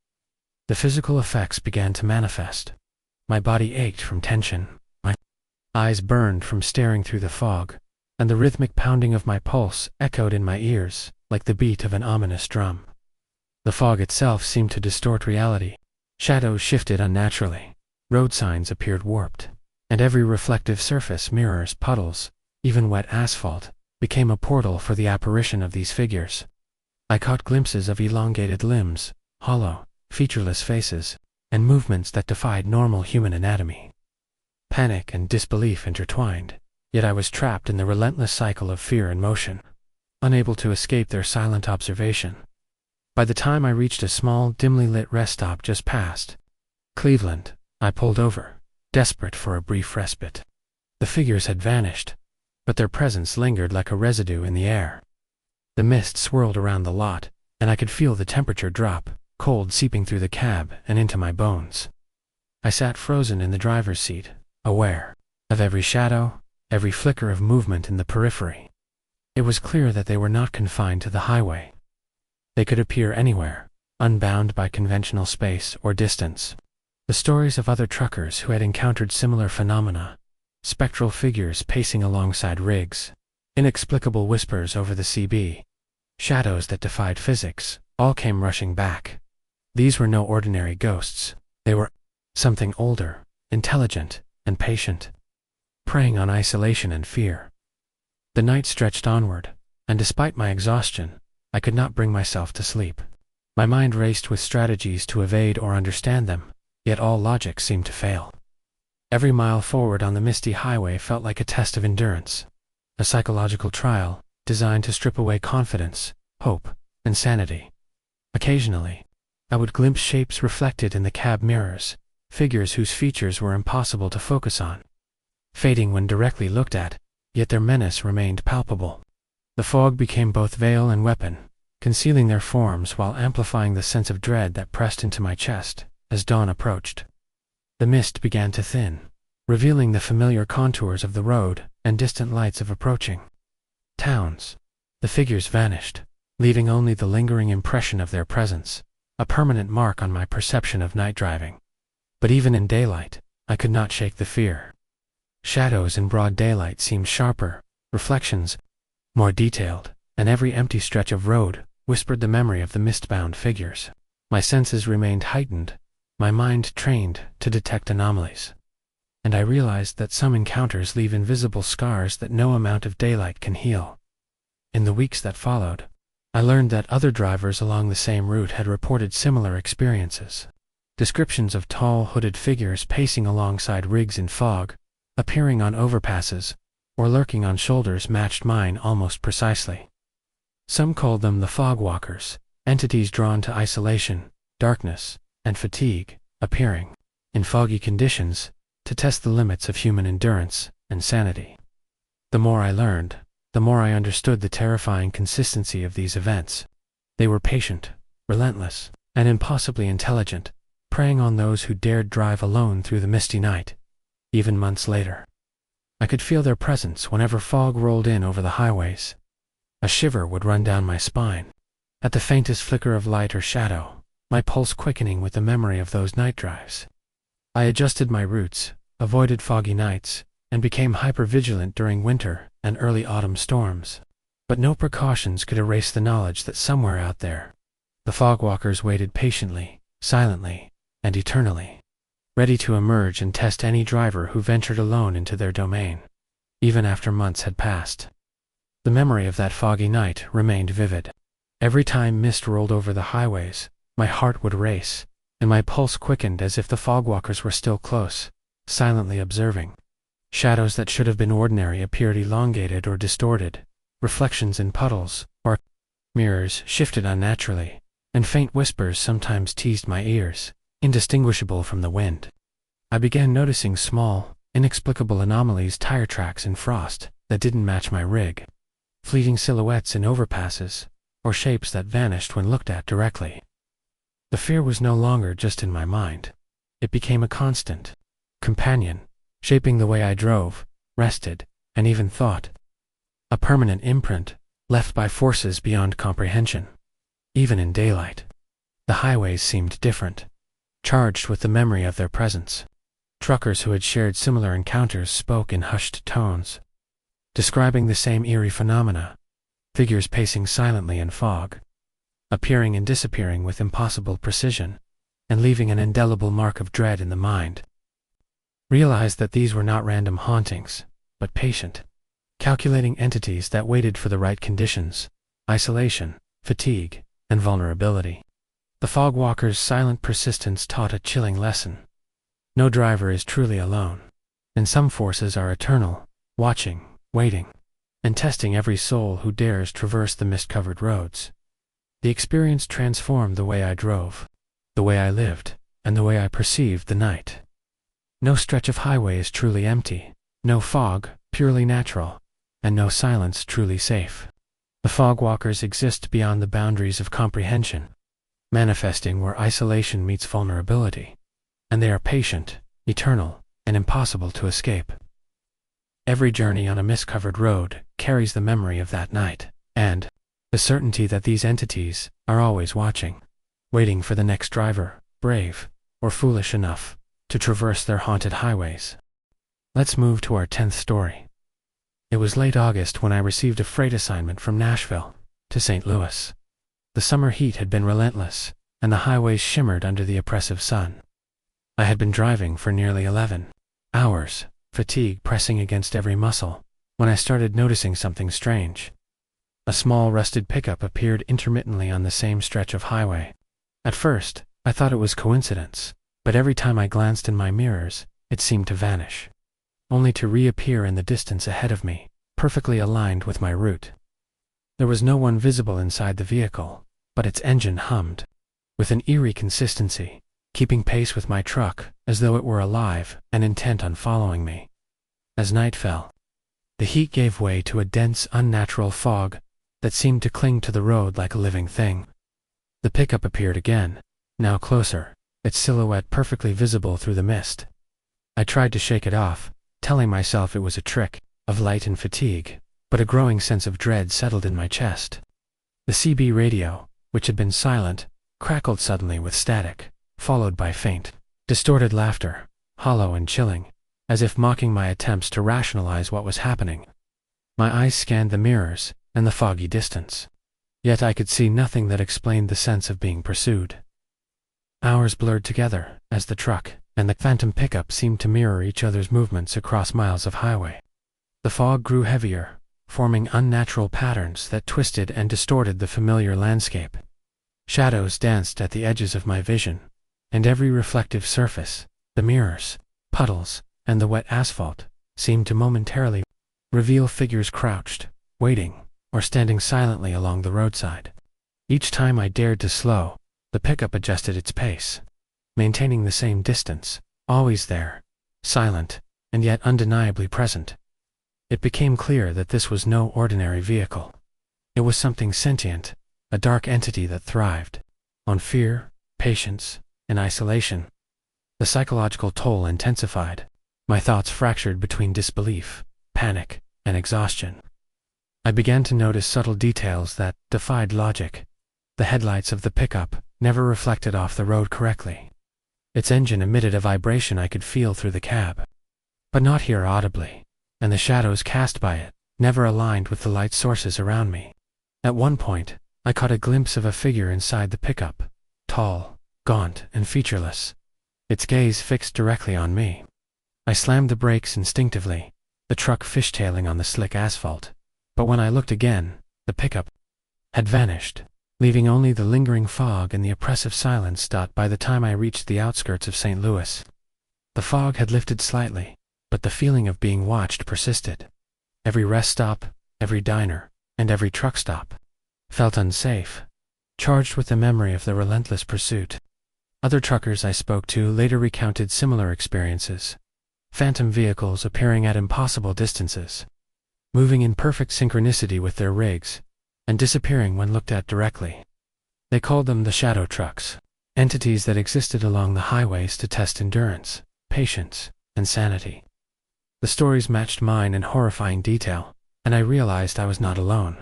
A: The physical effects began to manifest. My body ached from tension, my eyes burned from staring through the fog, and the rhythmic pounding of my pulse echoed in my ears like the beat of an ominous drum. The fog itself seemed to distort reality. Shadows shifted unnaturally, road signs appeared warped, and every reflective surface, mirrors, puddles, even wet asphalt, became a portal for the apparition of these figures. I caught glimpses of elongated limbs, hollow, featureless faces, and movements that defied normal human anatomy. Panic and disbelief intertwined, yet I was trapped in the relentless cycle of fear and motion, unable to escape their silent observation. By the time I reached a small, dimly lit rest stop just past Cleveland, I pulled over, desperate for a brief respite. The figures had vanished, but their presence lingered like a residue in the air. The mist swirled around the lot, and I could feel the temperature drop, cold seeping through the cab and into my bones. I sat frozen in the driver's seat, aware of every shadow, every flicker of movement in the periphery. It was clear that they were not confined to the highway. They could appear anywhere, unbound by conventional space or distance. The stories of other truckers who had encountered similar phenomena, spectral figures pacing alongside rigs, inexplicable whispers over the CB, shadows that defied physics, all came rushing back. These were no ordinary ghosts. They were something older, intelligent, and patient, preying on isolation and fear. The night stretched onward, and despite my exhaustion, I could not bring myself to sleep. My mind raced with strategies to evade or understand them, yet all logic seemed to fail. Every mile forward on the misty highway felt like a test of endurance, a psychological trial designed to strip away confidence, hope, and sanity. Occasionally, I would glimpse shapes reflected in the cab mirrors, figures whose features were impossible to focus on, fading when directly looked at, yet their menace remained palpable. The fog became both veil and weapon, concealing their forms while amplifying the sense of dread that pressed into my chest as dawn approached. The mist began to thin, revealing the familiar contours of the road and distant lights of approaching towns. The figures vanished, leaving only the lingering impression of their presence, a permanent mark on my perception of night driving. But even in daylight, I could not shake the fear. Shadows in broad daylight seemed sharper, reflections more detailed, and every empty stretch of road whispered the memory of the mist-bound figures. My senses remained heightened, my mind trained to detect anomalies. And I realized that some encounters leave invisible scars that no amount of daylight can heal. In the weeks that followed, I learned that other drivers along the same route had reported similar experiences. Descriptions of tall, hooded figures pacing alongside rigs in fog, appearing on overpasses, or lurking on shoulders matched mine almost precisely. Some called them the fog walkers, entities drawn to isolation, darkness, and fatigue, appearing, in foggy conditions, to test the limits of human endurance and sanity. The more I learned, the more I understood the terrifying consistency of these events. They were patient, relentless, and impossibly intelligent, preying on those who dared drive alone through the misty night, even months later. I could feel their presence whenever fog rolled in over the highways. A shiver would run down my spine at the faintest flicker of light or shadow, my pulse quickening with the memory of those night drives. I adjusted my routes, avoided foggy nights, and became hyper-vigilant during winter and early autumn storms. But no precautions could erase the knowledge that somewhere out there, the fogwalkers waited patiently, silently, and eternally, ready to emerge and test any driver who ventured alone into their domain, even after months had passed. The memory of that foggy night remained vivid. Every time mist rolled over the highways, my heart would race, and my pulse quickened as if the fogwalkers were still close, silently observing. Shadows that should have been ordinary appeared elongated or distorted, reflections in puddles or mirrors shifted unnaturally, and faint whispers sometimes teased my ears, indistinguishable from the wind. I began noticing small, inexplicable anomalies, tire tracks in frost that didn't match my rig, fleeting silhouettes in overpasses, or shapes that vanished when looked at directly. The fear was no longer just in my mind. It became a constant companion, shaping the way I drove, rested, and even thought. A permanent imprint, left by forces beyond comprehension. Even in daylight, the highways seemed different, charged with the memory of their presence. Truckers who had shared similar encounters spoke in hushed tones, describing the same eerie phenomena, figures pacing silently in fog, appearing and disappearing with impossible precision, and leaving an indelible mark of dread in the mind. Realized that these were not random hauntings, but patient, calculating entities that waited for the right conditions, isolation, fatigue, and vulnerability. The fogwalkers' silent persistence taught a chilling lesson. No driver is truly alone, and some forces are eternal, watching, waiting, and testing every soul who dares traverse the mist-covered roads. The experience transformed the way I drove, the way I lived, and the way I perceived the night. No stretch of highway is truly empty, no fog purely natural, and no silence truly safe. The fogwalkers exist beyond the boundaries of comprehension, manifesting where isolation meets vulnerability, and they are patient, eternal, and impossible to escape. Every journey on a mist-covered road carries the memory of that night, and the certainty that these entities are always watching, waiting for the next driver, brave or foolish enough to traverse their haunted highways. Let's move to our 10th story. It was late August when I received a freight assignment from Nashville to St. Louis. The summer heat had been relentless, and the highways shimmered under the oppressive sun. I had been driving for nearly 11 hours, fatigue pressing against every muscle, when I started noticing something strange. A small rusted pickup appeared intermittently on the same stretch of highway. At first, I thought it was coincidence, but every time I glanced in my mirrors, it seemed to vanish, only to reappear in the distance ahead of me, perfectly aligned with my route. There was no one visible inside the vehicle, but its engine hummed, with an eerie consistency, keeping pace with my truck as though it were alive and intent on following me. As night fell, the heat gave way to a dense, unnatural fog that seemed to cling to the road like a living thing. The pickup appeared again, now closer, its silhouette perfectly visible through the mist. I tried to shake it off, telling myself it was a trick of light and fatigue, but a growing sense of dread settled in my chest. The CB radio, which had been silent, crackled suddenly with static, followed by faint, distorted laughter, hollow and chilling, as if mocking my attempts to rationalize what was happening. My eyes scanned the mirrors and the foggy distance, yet I could see nothing that explained the sense of being pursued. Hours blurred together as the truck and the phantom pickup seemed to mirror each other's movements across miles of highway. The fog grew heavier, forming unnatural patterns that twisted and distorted the familiar landscape. Shadows danced at the edges of my vision, and every reflective surface, the mirrors, puddles, and the wet asphalt, seemed to momentarily reveal figures crouched, waiting, or standing silently along the roadside. Each time I dared to slow, the pickup adjusted its pace, maintaining the same distance, always there, silent, and yet undeniably present. It became clear that this was no ordinary vehicle. It was something sentient, a dark entity that thrived on fear, patience, and isolation. The psychological toll intensified. My thoughts fractured between disbelief, panic, and exhaustion. I began to notice subtle details that defied logic. The headlights of the pickup never reflected off the road correctly. Its engine emitted a vibration I could feel through the cab, but not hear audibly, and the shadows cast by it never aligned with the light sources around me. At one point, I caught a glimpse of a figure inside the pickup, tall, gaunt, and featureless, its gaze fixed directly on me. I slammed the brakes instinctively, the truck fishtailing on the slick asphalt, but when I looked again, the pickup had vanished, leaving only the lingering fog and the oppressive silence. By the time I reached the outskirts of St. Louis, the fog had lifted slightly, but the feeling of being watched persisted. Every rest stop, every diner, and every truck stop felt unsafe, charged with the memory of the relentless pursuit. Other truckers I spoke to later recounted similar experiences. Phantom vehicles appearing at impossible distances, moving in perfect synchronicity with their rigs, and disappearing when looked at directly. They called them the shadow trucks, entities that existed along the highways to test endurance, patience, and sanity. The stories matched mine in horrifying detail, and I realized I was not alone.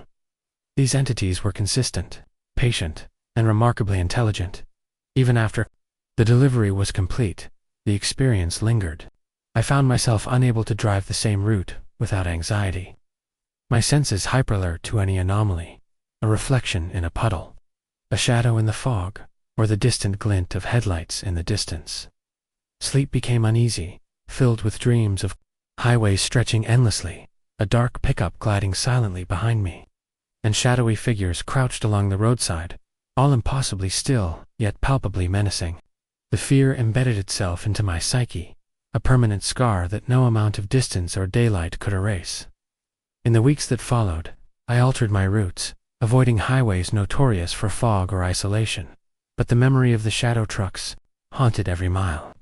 A: These entities were consistent, patient, and remarkably intelligent. Even after the delivery was complete, the experience lingered. I found myself unable to drive the same route without anxiety. My senses hyperalert to any anomaly, a reflection in a puddle, a shadow in the fog, or the distant glint of headlights in the distance. Sleep became uneasy, filled with dreams of highways stretching endlessly, a dark pickup gliding silently behind me, and shadowy figures crouched along the roadside, all impossibly still, yet palpably menacing. The fear embedded itself into my psyche, a permanent scar that no amount of distance or daylight could erase. In the weeks that followed, I altered my routes, avoiding highways notorious for fog or isolation, but the memory of the shadow trucks haunted every mile.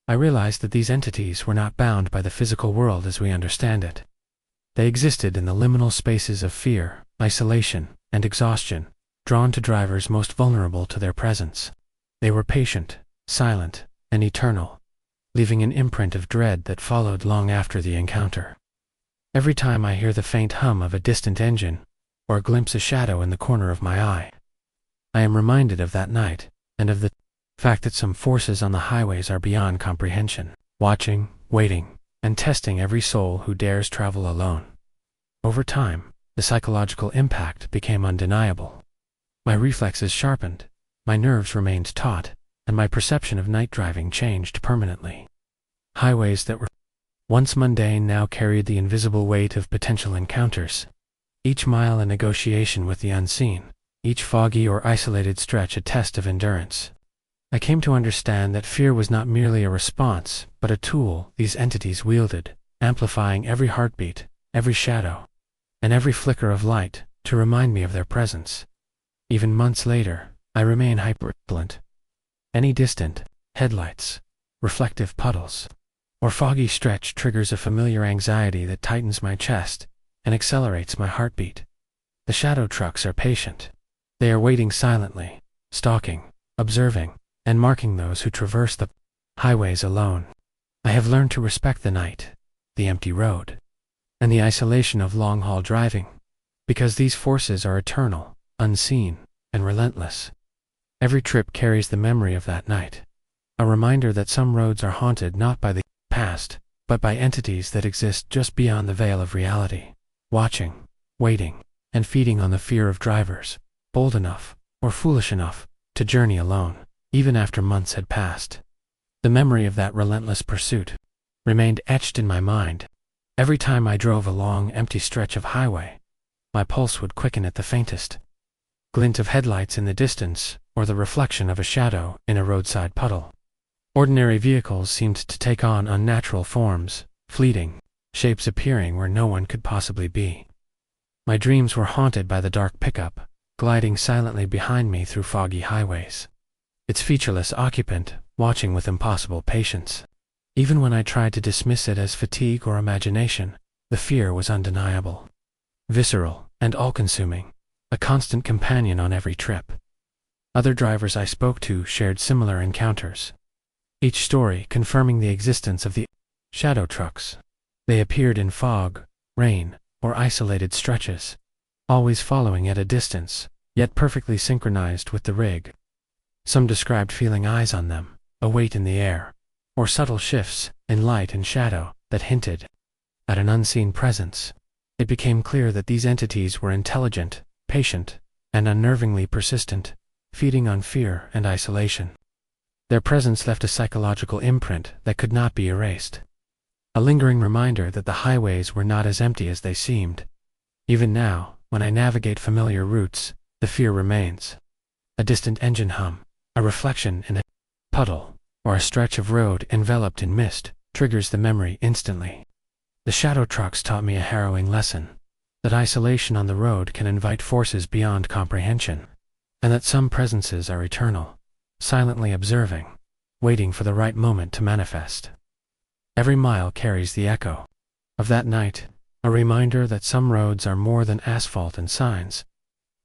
A: I realized that these entities were not bound by the physical world as we understand it. They existed in the liminal spaces of fear, isolation, and exhaustion, drawn to drivers most vulnerable to their presence. They were patient, silent, and eternal, leaving an imprint of dread that followed long after the encounter. Every time I hear the faint hum of a distant engine, or glimpse a shadow in the corner of my eye, I am reminded of that night, and of the fact that some forces on the highways are beyond comprehension, watching, waiting, and testing every soul who dares travel alone. Over time, the psychological impact became undeniable. My reflexes sharpened, my nerves remained taut, and my perception of night driving changed permanently. Highways that were once mundane now carried the invisible weight of potential encounters, each mile a negotiation with the unseen, each foggy or isolated stretch a test of endurance. I came to understand that fear was not merely a response, but a tool these entities wielded, amplifying every heartbeat, every shadow, and every flicker of light to remind me of their presence. Even months later, I remain hyper-vigilant. Any distant headlights, reflective puddles, or foggy stretch triggers a familiar anxiety that tightens my chest and accelerates my heartbeat. The shadow trucks are patient. They are waiting silently, stalking, observing, and marking those who traverse the highways alone. I have learned to respect the night, the empty road, and the isolation of long-haul driving, because these forces are eternal, unseen, and relentless. Every trip carries the memory of that night, a reminder that some roads are haunted not by the past, but by entities that exist just beyond the veil of reality, watching, waiting, and feeding on the fear of drivers, bold enough, or foolish enough, to journey alone, even after months had passed. The memory of that relentless pursuit remained etched in my mind. Every time I drove a long, empty stretch of highway, my pulse would quicken at the faintest glint of headlights in the distance, or the reflection of a shadow in a roadside puddle. Ordinary vehicles seemed to take on unnatural forms, fleeting, shapes appearing where no one could possibly be. My dreams were haunted by the dark pickup, gliding silently behind me through foggy highways, its featureless occupant watching with impossible patience. Even when I tried to dismiss it as fatigue or imagination, the fear was undeniable, visceral, and all-consuming. a constant companion on every trip. Other drivers I spoke to shared similar encounters, each story confirming the existence of the shadow trucks. They appeared in fog, rain, or isolated stretches, always following at a distance, yet perfectly synchronized with the rig. Some described feeling eyes on them, a weight in the air, or subtle shifts in light and shadow that hinted at an unseen presence. It became clear that these entities were intelligent, patient, and unnervingly persistent, feeding on fear and isolation. Their presence left a psychological imprint that could not be erased, a lingering reminder that the highways were not as empty as they seemed. Even now, when I navigate familiar routes, the fear remains. A distant engine hum, a reflection in a puddle, or a stretch of road enveloped in mist triggers the memory instantly. The shadow trucks taught me a harrowing lesson, that isolation on the road can invite forces beyond comprehension, and that some presences are eternal, silently observing, waiting for the right moment to manifest. Every mile carries the echo of that night, a reminder that some roads are more than asphalt and signs.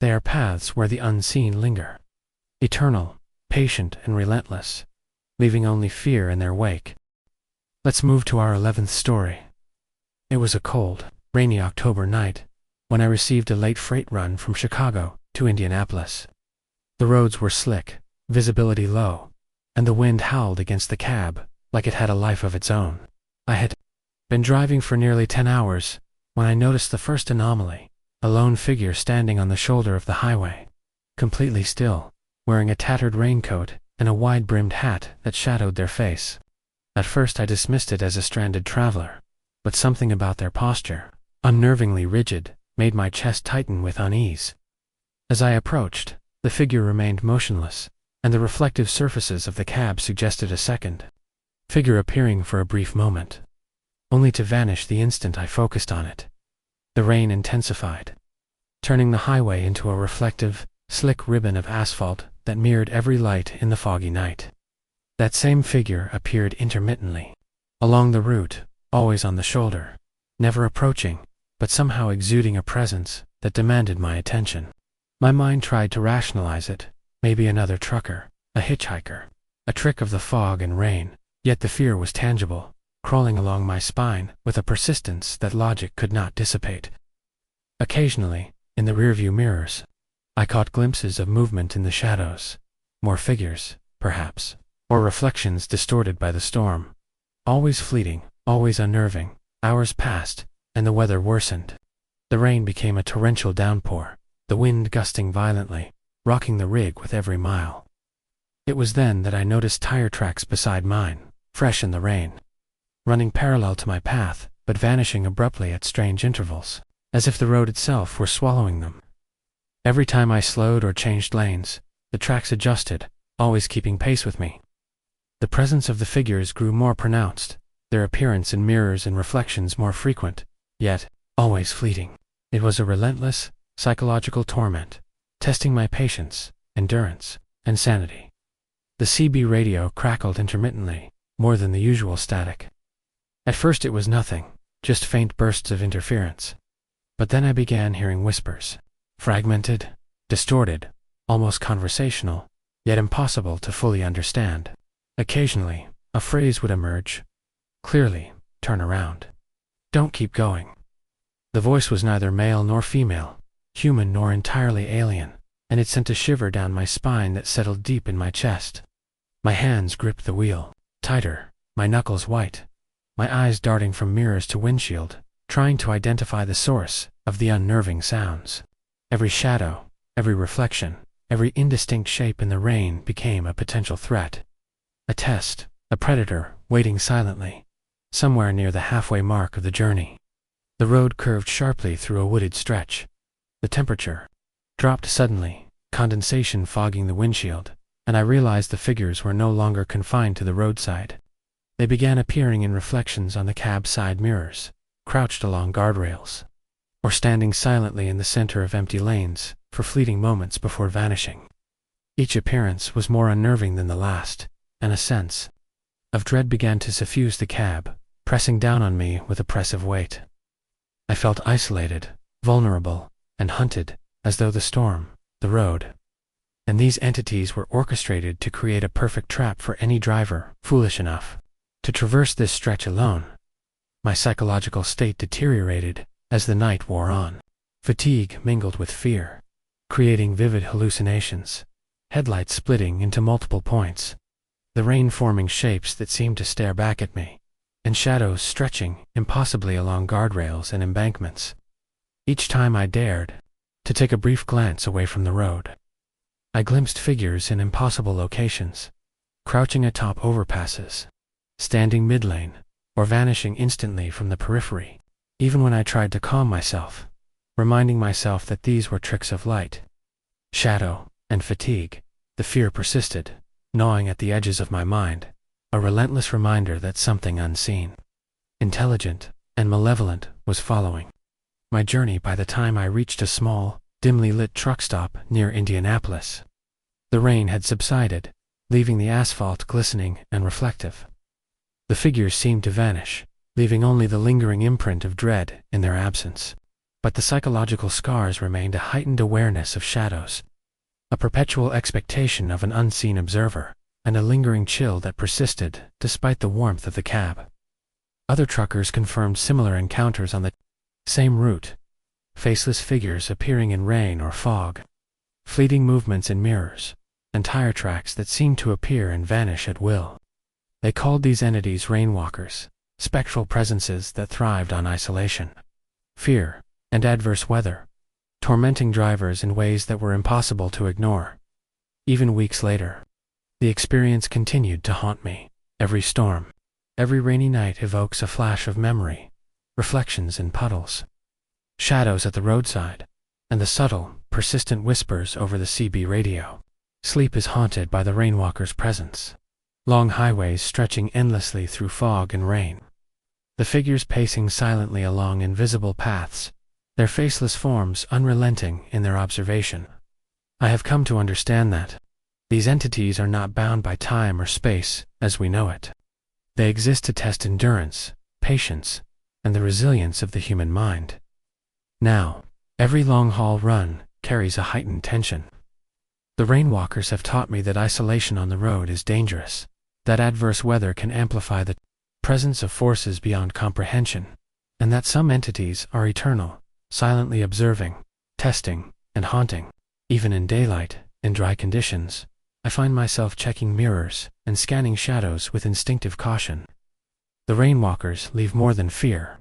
A: They are paths where the unseen linger, eternal, patient, and relentless, leaving only fear in their wake. Let's move to our 11th story. It was a cold, rainy October night when I received a late freight run from Chicago to Indianapolis. The roads were slick, visibility low, and the wind howled against the cab like it had a life of its own. I had been driving for nearly 10 hours when I noticed the first anomaly, a lone figure standing on the shoulder of the highway, completely still, wearing a tattered raincoat and a wide-brimmed hat that shadowed their face. At first I dismissed it as a stranded traveler, but something about their posture, unnervingly rigid, made my chest tighten with unease. As I approached, the figure remained motionless, and the reflective surfaces of the cab suggested a second figure appearing for a brief moment, only to vanish the instant I focused on it. The rain intensified, turning the highway into a reflective, slick ribbon of asphalt that mirrored every light in the foggy night. That same figure appeared intermittently, along the route, always on the shoulder, never approaching, but somehow exuding a presence that demanded my attention. My mind tried to rationalize it, maybe another trucker, a hitchhiker, a trick of the fog and rain, yet the fear was tangible, crawling along my spine with a persistence that logic could not dissipate. Occasionally, in the rearview mirrors, I caught glimpses of movement in the shadows, more figures, perhaps, or reflections distorted by the storm. Always fleeting, always unnerving. Hours passed, and the weather worsened. The rain became a torrential downpour, the wind gusting violently, rocking the rig with every mile. It was then that I noticed tire tracks beside mine, fresh in the rain, running parallel to my path, but vanishing abruptly at strange intervals, as if the road itself were swallowing them. Every time I slowed or changed lanes, the tracks adjusted, always keeping pace with me. The presence of the figures grew more pronounced, their appearance in mirrors and reflections more frequent, yet always fleeting. It was a relentless, psychological torment, testing my patience, endurance, and sanity. The CB radio crackled intermittently, more than the usual static. At first it was nothing, just faint bursts of interference. But then I began hearing whispers, fragmented, distorted, almost conversational, yet impossible to fully understand. Occasionally, a phrase would emerge. Clearly, turn around. Don't keep going. The voice was neither male nor female, human nor entirely alien, and it sent a shiver down my spine that settled deep in my chest. My hands gripped the wheel, tighter, my knuckles white, my eyes darting from mirrors to windshield, trying to identify the source of the unnerving sounds. Every shadow, every reflection, every indistinct shape in the rain became a potential threat. A test, a predator, waiting silently, somewhere near the halfway mark of the journey. The road curved sharply through a wooded stretch. The temperature dropped suddenly, condensation fogging the windshield, and I realized the figures were no longer confined to the roadside. They began appearing in reflections on the cab side mirrors, crouched along guardrails, or standing silently in the center of empty lanes for fleeting moments before vanishing. Each appearance was more unnerving than the last, and a sense of dread began to suffuse the cab, pressing down on me with oppressive weight. I felt isolated, vulnerable, and hunted, as though the storm, the road, and these entities were orchestrated to create a perfect trap for any driver foolish enough to traverse this stretch alone. My psychological state deteriorated as the night wore on. Fatigue mingled with fear, creating vivid hallucinations, headlights splitting into multiple points, the rain forming shapes that seemed to stare back at me, and shadows stretching impossibly along guardrails and embankments. Each time I dared to take a brief glance away from the road, I glimpsed figures in impossible locations, crouching atop overpasses, standing mid-lane, or vanishing instantly from the periphery. Even when I tried to calm myself, reminding myself that these were tricks of light, shadow, and fatigue, the fear persisted, gnawing at the edges of my mind, a relentless reminder that something unseen, intelligent, and malevolent was following my journey. By the time I reached a small, dimly lit truck stop near Indianapolis, the rain had subsided, leaving the asphalt glistening and reflective. The figures seemed to vanish, leaving only the lingering imprint of dread in their absence. But the psychological scars remained, a heightened awareness of shadows, a perpetual expectation of an unseen observer, and a lingering chill that persisted despite the warmth of the cab. Other truckers confirmed similar encounters on the same route, faceless figures appearing in rain or fog, fleeting movements in mirrors, and tire tracks that seemed to appear and vanish at will. They called these entities rainwalkers, spectral presences that thrived on isolation, fear, and adverse weather, tormenting drivers in ways that were impossible to ignore. Even weeks later, the experience continued to haunt me. Every storm, every rainy night evokes a flash of memory, reflections in puddles, shadows at the roadside, and the subtle, persistent whispers over the CB radio. Sleep is haunted by the rainwalker's presence. Long highways stretching endlessly through fog and rain. The figures pacing silently along invisible paths, their faceless forms unrelenting in their observation. I have come to understand that these entities are not bound by time or space as we know it. They exist to test endurance, patience, and the resilience of the human mind. Now, every long-haul run carries a heightened tension. The rainwalkers have taught me that isolation on the road is dangerous, that adverse weather can amplify the presence of forces beyond comprehension, and that some entities are eternal, silently observing, testing, and haunting. Even in daylight, in dry conditions, I find myself checking mirrors and scanning shadows with instinctive caution. The rainwalkers leave more than fear.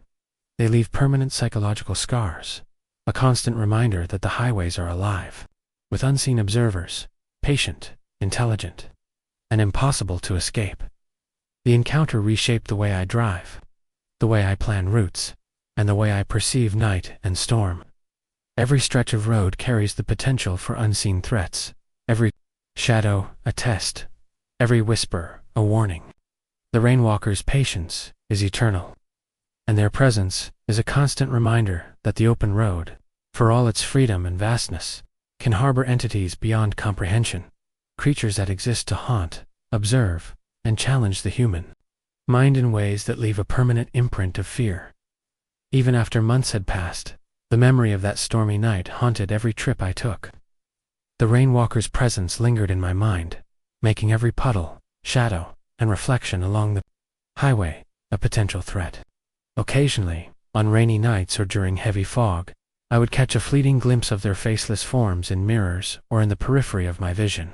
A: They leave permanent psychological scars, a constant reminder that the highways are alive, with unseen observers, patient, intelligent, and impossible to escape. The encounter reshaped the way I drive, the way I plan routes, and the way I perceive night and storm. Every stretch of road carries the potential for unseen threats, every shadow a test, every whisper a warning. The rainwalkers' patience is eternal, and their presence is a constant reminder that the open road, for all its freedom and vastness, can harbor entities beyond comprehension, creatures that exist to haunt, observe, and challenge the human mind in ways that leave a permanent imprint of fear. Even after months had passed, the memory of that stormy night haunted every trip I took. The rainwalker's presence lingered in my mind, making every puddle, shadow, and reflection along the highway a potential threat. Occasionally, on rainy nights or during heavy fog, I would catch a fleeting glimpse of their faceless forms in mirrors or in the periphery of my vision.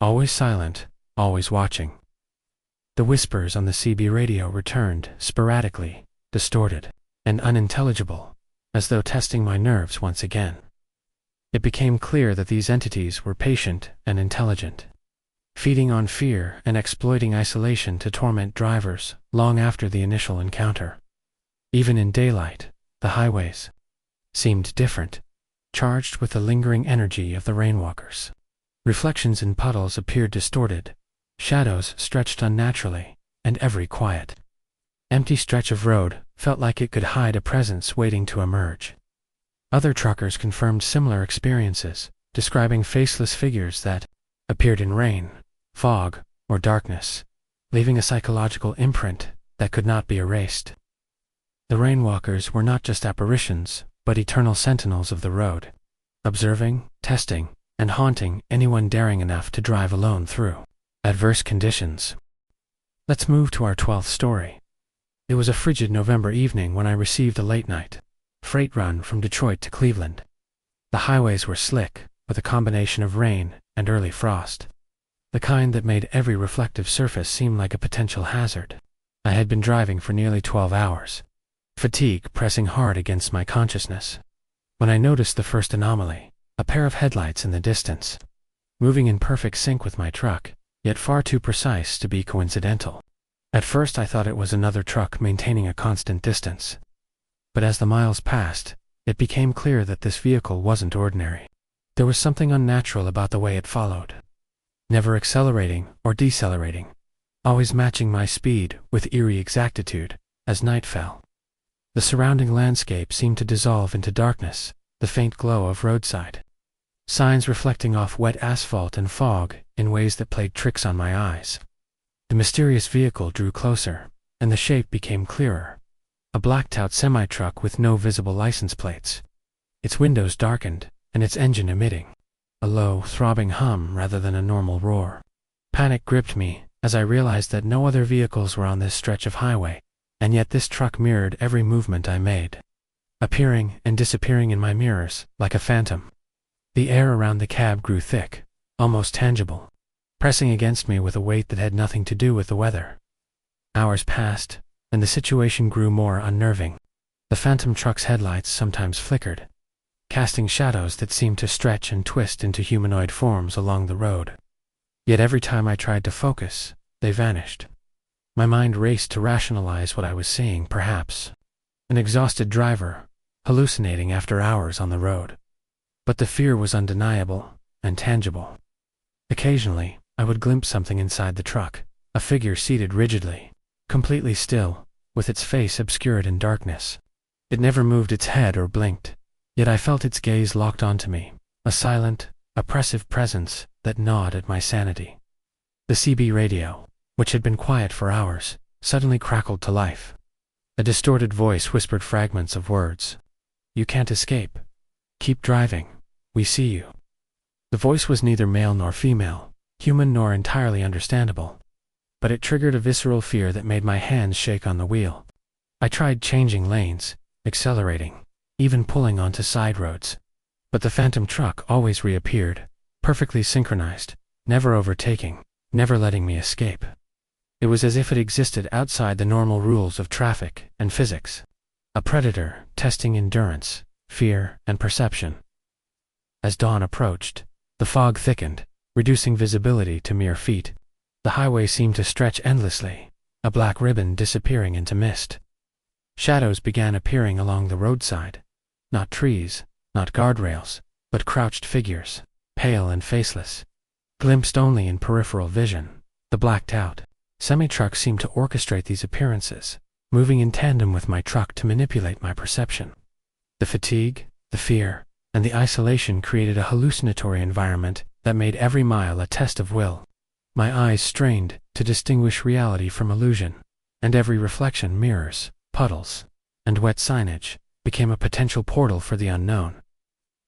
A: Always silent, always watching. The whispers on the CB radio returned, sporadically, distorted, and unintelligible, as though testing my nerves once again. It became clear that these entities were patient and intelligent, feeding on fear and exploiting isolation to torment drivers long after the initial encounter. Even in daylight, the highways seemed different, charged with the lingering energy of the rainwalkers. Reflections in puddles appeared distorted, shadows stretched unnaturally, and every quiet, empty stretch of road felt like it could hide a presence waiting to emerge. Other truckers confirmed similar experiences, describing faceless figures that appeared in rain, fog, or darkness, leaving a psychological imprint that could not be erased. The rainwalkers were not just apparitions, but eternal sentinels of the road, observing, testing, and haunting anyone daring enough to drive alone through adverse conditions. Let's move to our 12th story. It was a frigid November evening when I received a late-night freight run from Detroit to Cleveland. The highways were slick, with a combination of rain and early frost, the kind that made every reflective surface seem like a potential hazard. I had been driving for nearly 12 hours, fatigue pressing hard against my consciousness, when I noticed the first anomaly, a pair of headlights in the distance, moving in perfect sync with my truck, yet far too precise to be coincidental. At first I thought it was another truck maintaining a constant distance, but as the miles passed, it became clear that this vehicle wasn't ordinary. There was something unnatural about the way it followed, never accelerating or decelerating, always matching my speed with eerie exactitude as night fell. The surrounding landscape seemed to dissolve into darkness, the faint glow of roadside signs reflecting off wet asphalt and fog in ways that played tricks on my eyes. The mysterious vehicle drew closer, and the shape became clearer. A blacked-out semi-truck with no visible license plates. Its windows darkened, and its engine emitting a low, throbbing hum rather than a normal roar. Panic gripped me as I realized that no other vehicles were on this stretch of highway, and yet this truck mirrored every movement I made, appearing and disappearing in my mirrors like a phantom. The air around the cab grew thick, almost tangible, pressing against me with a weight that had nothing to do with the weather. Hours passed, and the situation grew more unnerving. The phantom truck's headlights sometimes flickered, casting shadows that seemed to stretch and twist into humanoid forms along the road. Yet every time I tried to focus, they vanished. My mind raced to rationalize what I was seeing, perhaps an exhausted driver, hallucinating after hours on the road. But the fear was undeniable and tangible. Occasionally, I would glimpse something inside the truck, a figure seated rigidly, completely still, with its face obscured in darkness. It never moved its head or blinked, yet I felt its gaze locked onto me, a silent, oppressive presence that gnawed at my sanity. The CB radio, which had been quiet for hours, suddenly crackled to life. A distorted voice whispered fragments of words. "You can't escape. Keep driving. We see you." The voice was neither male nor female, human nor entirely understandable, but it triggered a visceral fear that made my hands shake on the wheel. I tried changing lanes, accelerating, even pulling onto side roads, but the phantom truck always reappeared, perfectly synchronized, never overtaking, never letting me escape. It was as if it existed outside the normal rules of traffic and physics, a predator testing endurance, fear, and perception. As dawn approached, the fog thickened, reducing visibility to mere feet. The highway seemed to stretch endlessly, a black ribbon disappearing into mist. Shadows began appearing along the roadside. Not trees, not guardrails, but crouched figures, pale and faceless, glimpsed only in peripheral vision. The blacked-out semi-truck seemed to orchestrate these appearances, moving in tandem with my truck to manipulate my perception. The fatigue, the fear, and the isolation created a hallucinatory environment that made every mile a test of will. My eyes strained to distinguish reality from illusion, and every reflection, mirrors, puddles, and wet signage became a potential portal for the unknown.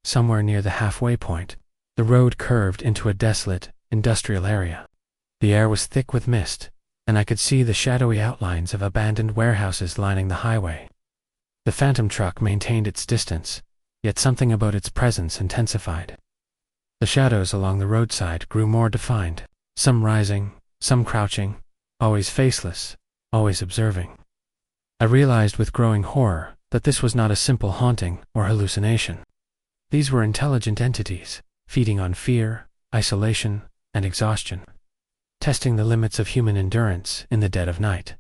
A: Somewhere near the halfway point, the road curved into a desolate, industrial area. The air was thick with mist, and I could see the shadowy outlines of abandoned warehouses lining the highway. The phantom truck maintained its distance, yet something about its presence intensified. The shadows along the roadside grew more defined, some rising, some crouching, always faceless, always observing. I realized with growing horror that this was not a simple haunting or hallucination. These were intelligent entities, feeding on fear, isolation, and exhaustion, testing the limits of human endurance in the dead of night.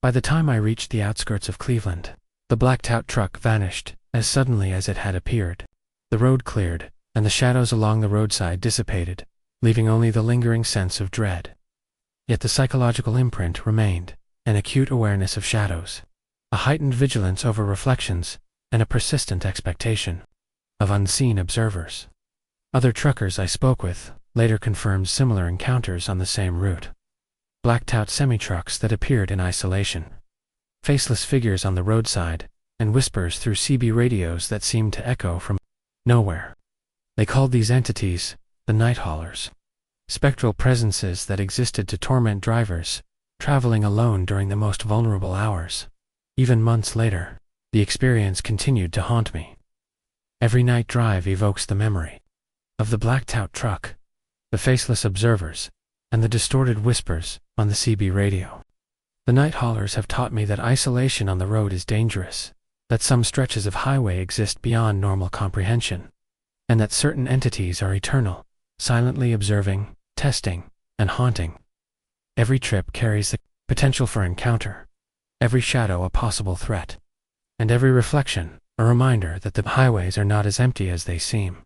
A: By the time I reached the outskirts of Cleveland, the blacked-out truck vanished as suddenly as it had appeared. The road cleared, and the shadows along the roadside dissipated, leaving only the lingering sense of dread. Yet the psychological imprint remained, an acute awareness of shadows, a heightened vigilance over reflections, and a persistent expectation of unseen observers. Other truckers I spoke with later confirmed similar encounters on the same route. Blacked-out semi-trucks that appeared in isolation, faceless figures on the roadside, and whispers through CB radios that seemed to echo from nowhere. They called these entities the night haulers, spectral presences that existed to torment drivers traveling alone during the most vulnerable hours. Even months later, the experience continued to haunt me. Every night drive evokes the memory of the blacked-out truck, the faceless observers, and the distorted whispers on the CB radio. The night haulers have taught me that isolation on the road is dangerous, that some stretches of highway exist beyond normal comprehension, and that certain entities are eternal, silently observing, testing, and haunting. Every trip carries the potential for encounter, every shadow a possible threat, and every reflection a reminder that the highways are not as empty as they seem.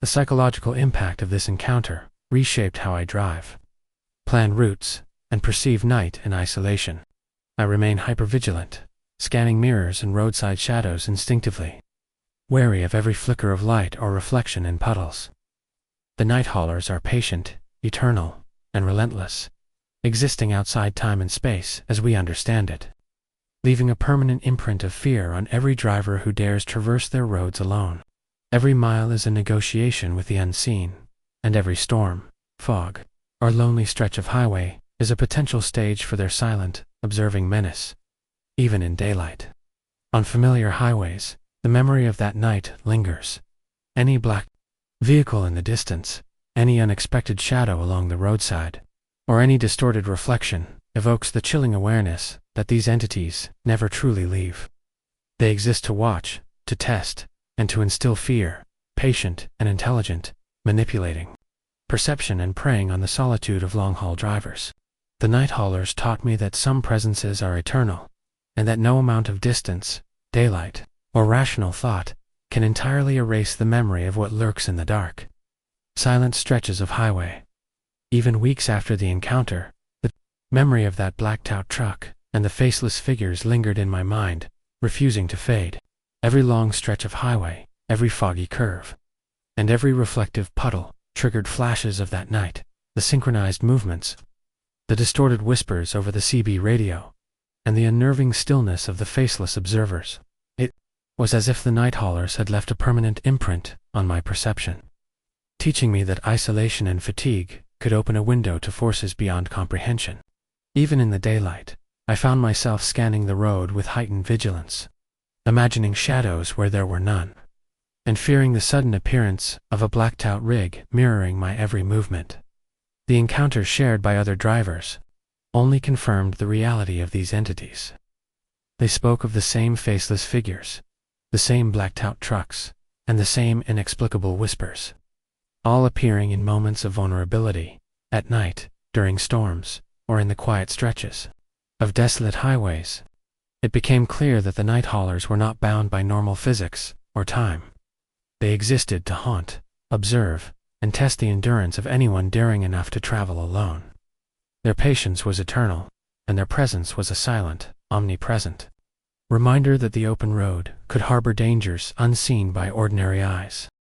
A: The psychological impact of this encounter reshaped how I drive, plan routes, and perceive night in isolation. I remain hypervigilant, scanning mirrors and roadside shadows instinctively, wary of every flicker of light or reflection in puddles. The night haulers are patient, eternal, and relentless, existing outside time and space as we understand it, leaving a permanent imprint of fear on every driver who dares traverse their roads alone. Every mile is a negotiation with the unseen, and every storm, fog, or lonely stretch of highway is a potential stage for their silent, observing menace, even in daylight. On familiar highways, the memory of that night lingers. Any black vehicle in the distance, any unexpected shadow along the roadside, or any distorted reflection evokes the chilling awareness that these entities never truly leave. They exist to watch, to test, and to instill fear, patient and intelligent, manipulating perception and preying on the solitude of long-haul drivers. The night haulers taught me that some presences are eternal, and that no amount of distance, daylight, or rational thought can entirely erase the memory of what lurks in the dark, silent stretches of highway. Even weeks after the encounter, the memory of that blacked-out truck and the faceless figures lingered in my mind, refusing to fade. Every long stretch of highway, every foggy curve, and every reflective puddle triggered flashes of that night, the synchronized movements, the distorted whispers over the CB radio, and the unnerving stillness of the faceless observers. It was as if the night haulers had left a permanent imprint on my perception, teaching me that isolation and fatigue could open a window to forces beyond comprehension. Even in the daylight, I found myself scanning the road with heightened vigilance, imagining shadows where there were none, and fearing the sudden appearance of a blacked-out rig mirroring my every movement. The encounters shared by other drivers only confirmed the reality of these entities. They spoke of the same faceless figures, the same blacked-out trucks, and the same inexplicable whispers, all appearing in moments of vulnerability, at night, during storms, or in the quiet stretches of desolate highways. It became clear that the night haulers were not bound by normal physics or time. They existed to haunt, observe, and test the endurance of anyone daring enough to travel alone. Their patience was eternal, and their presence was a silent, omnipresent reminder that the open road could harbor dangers unseen by ordinary eyes.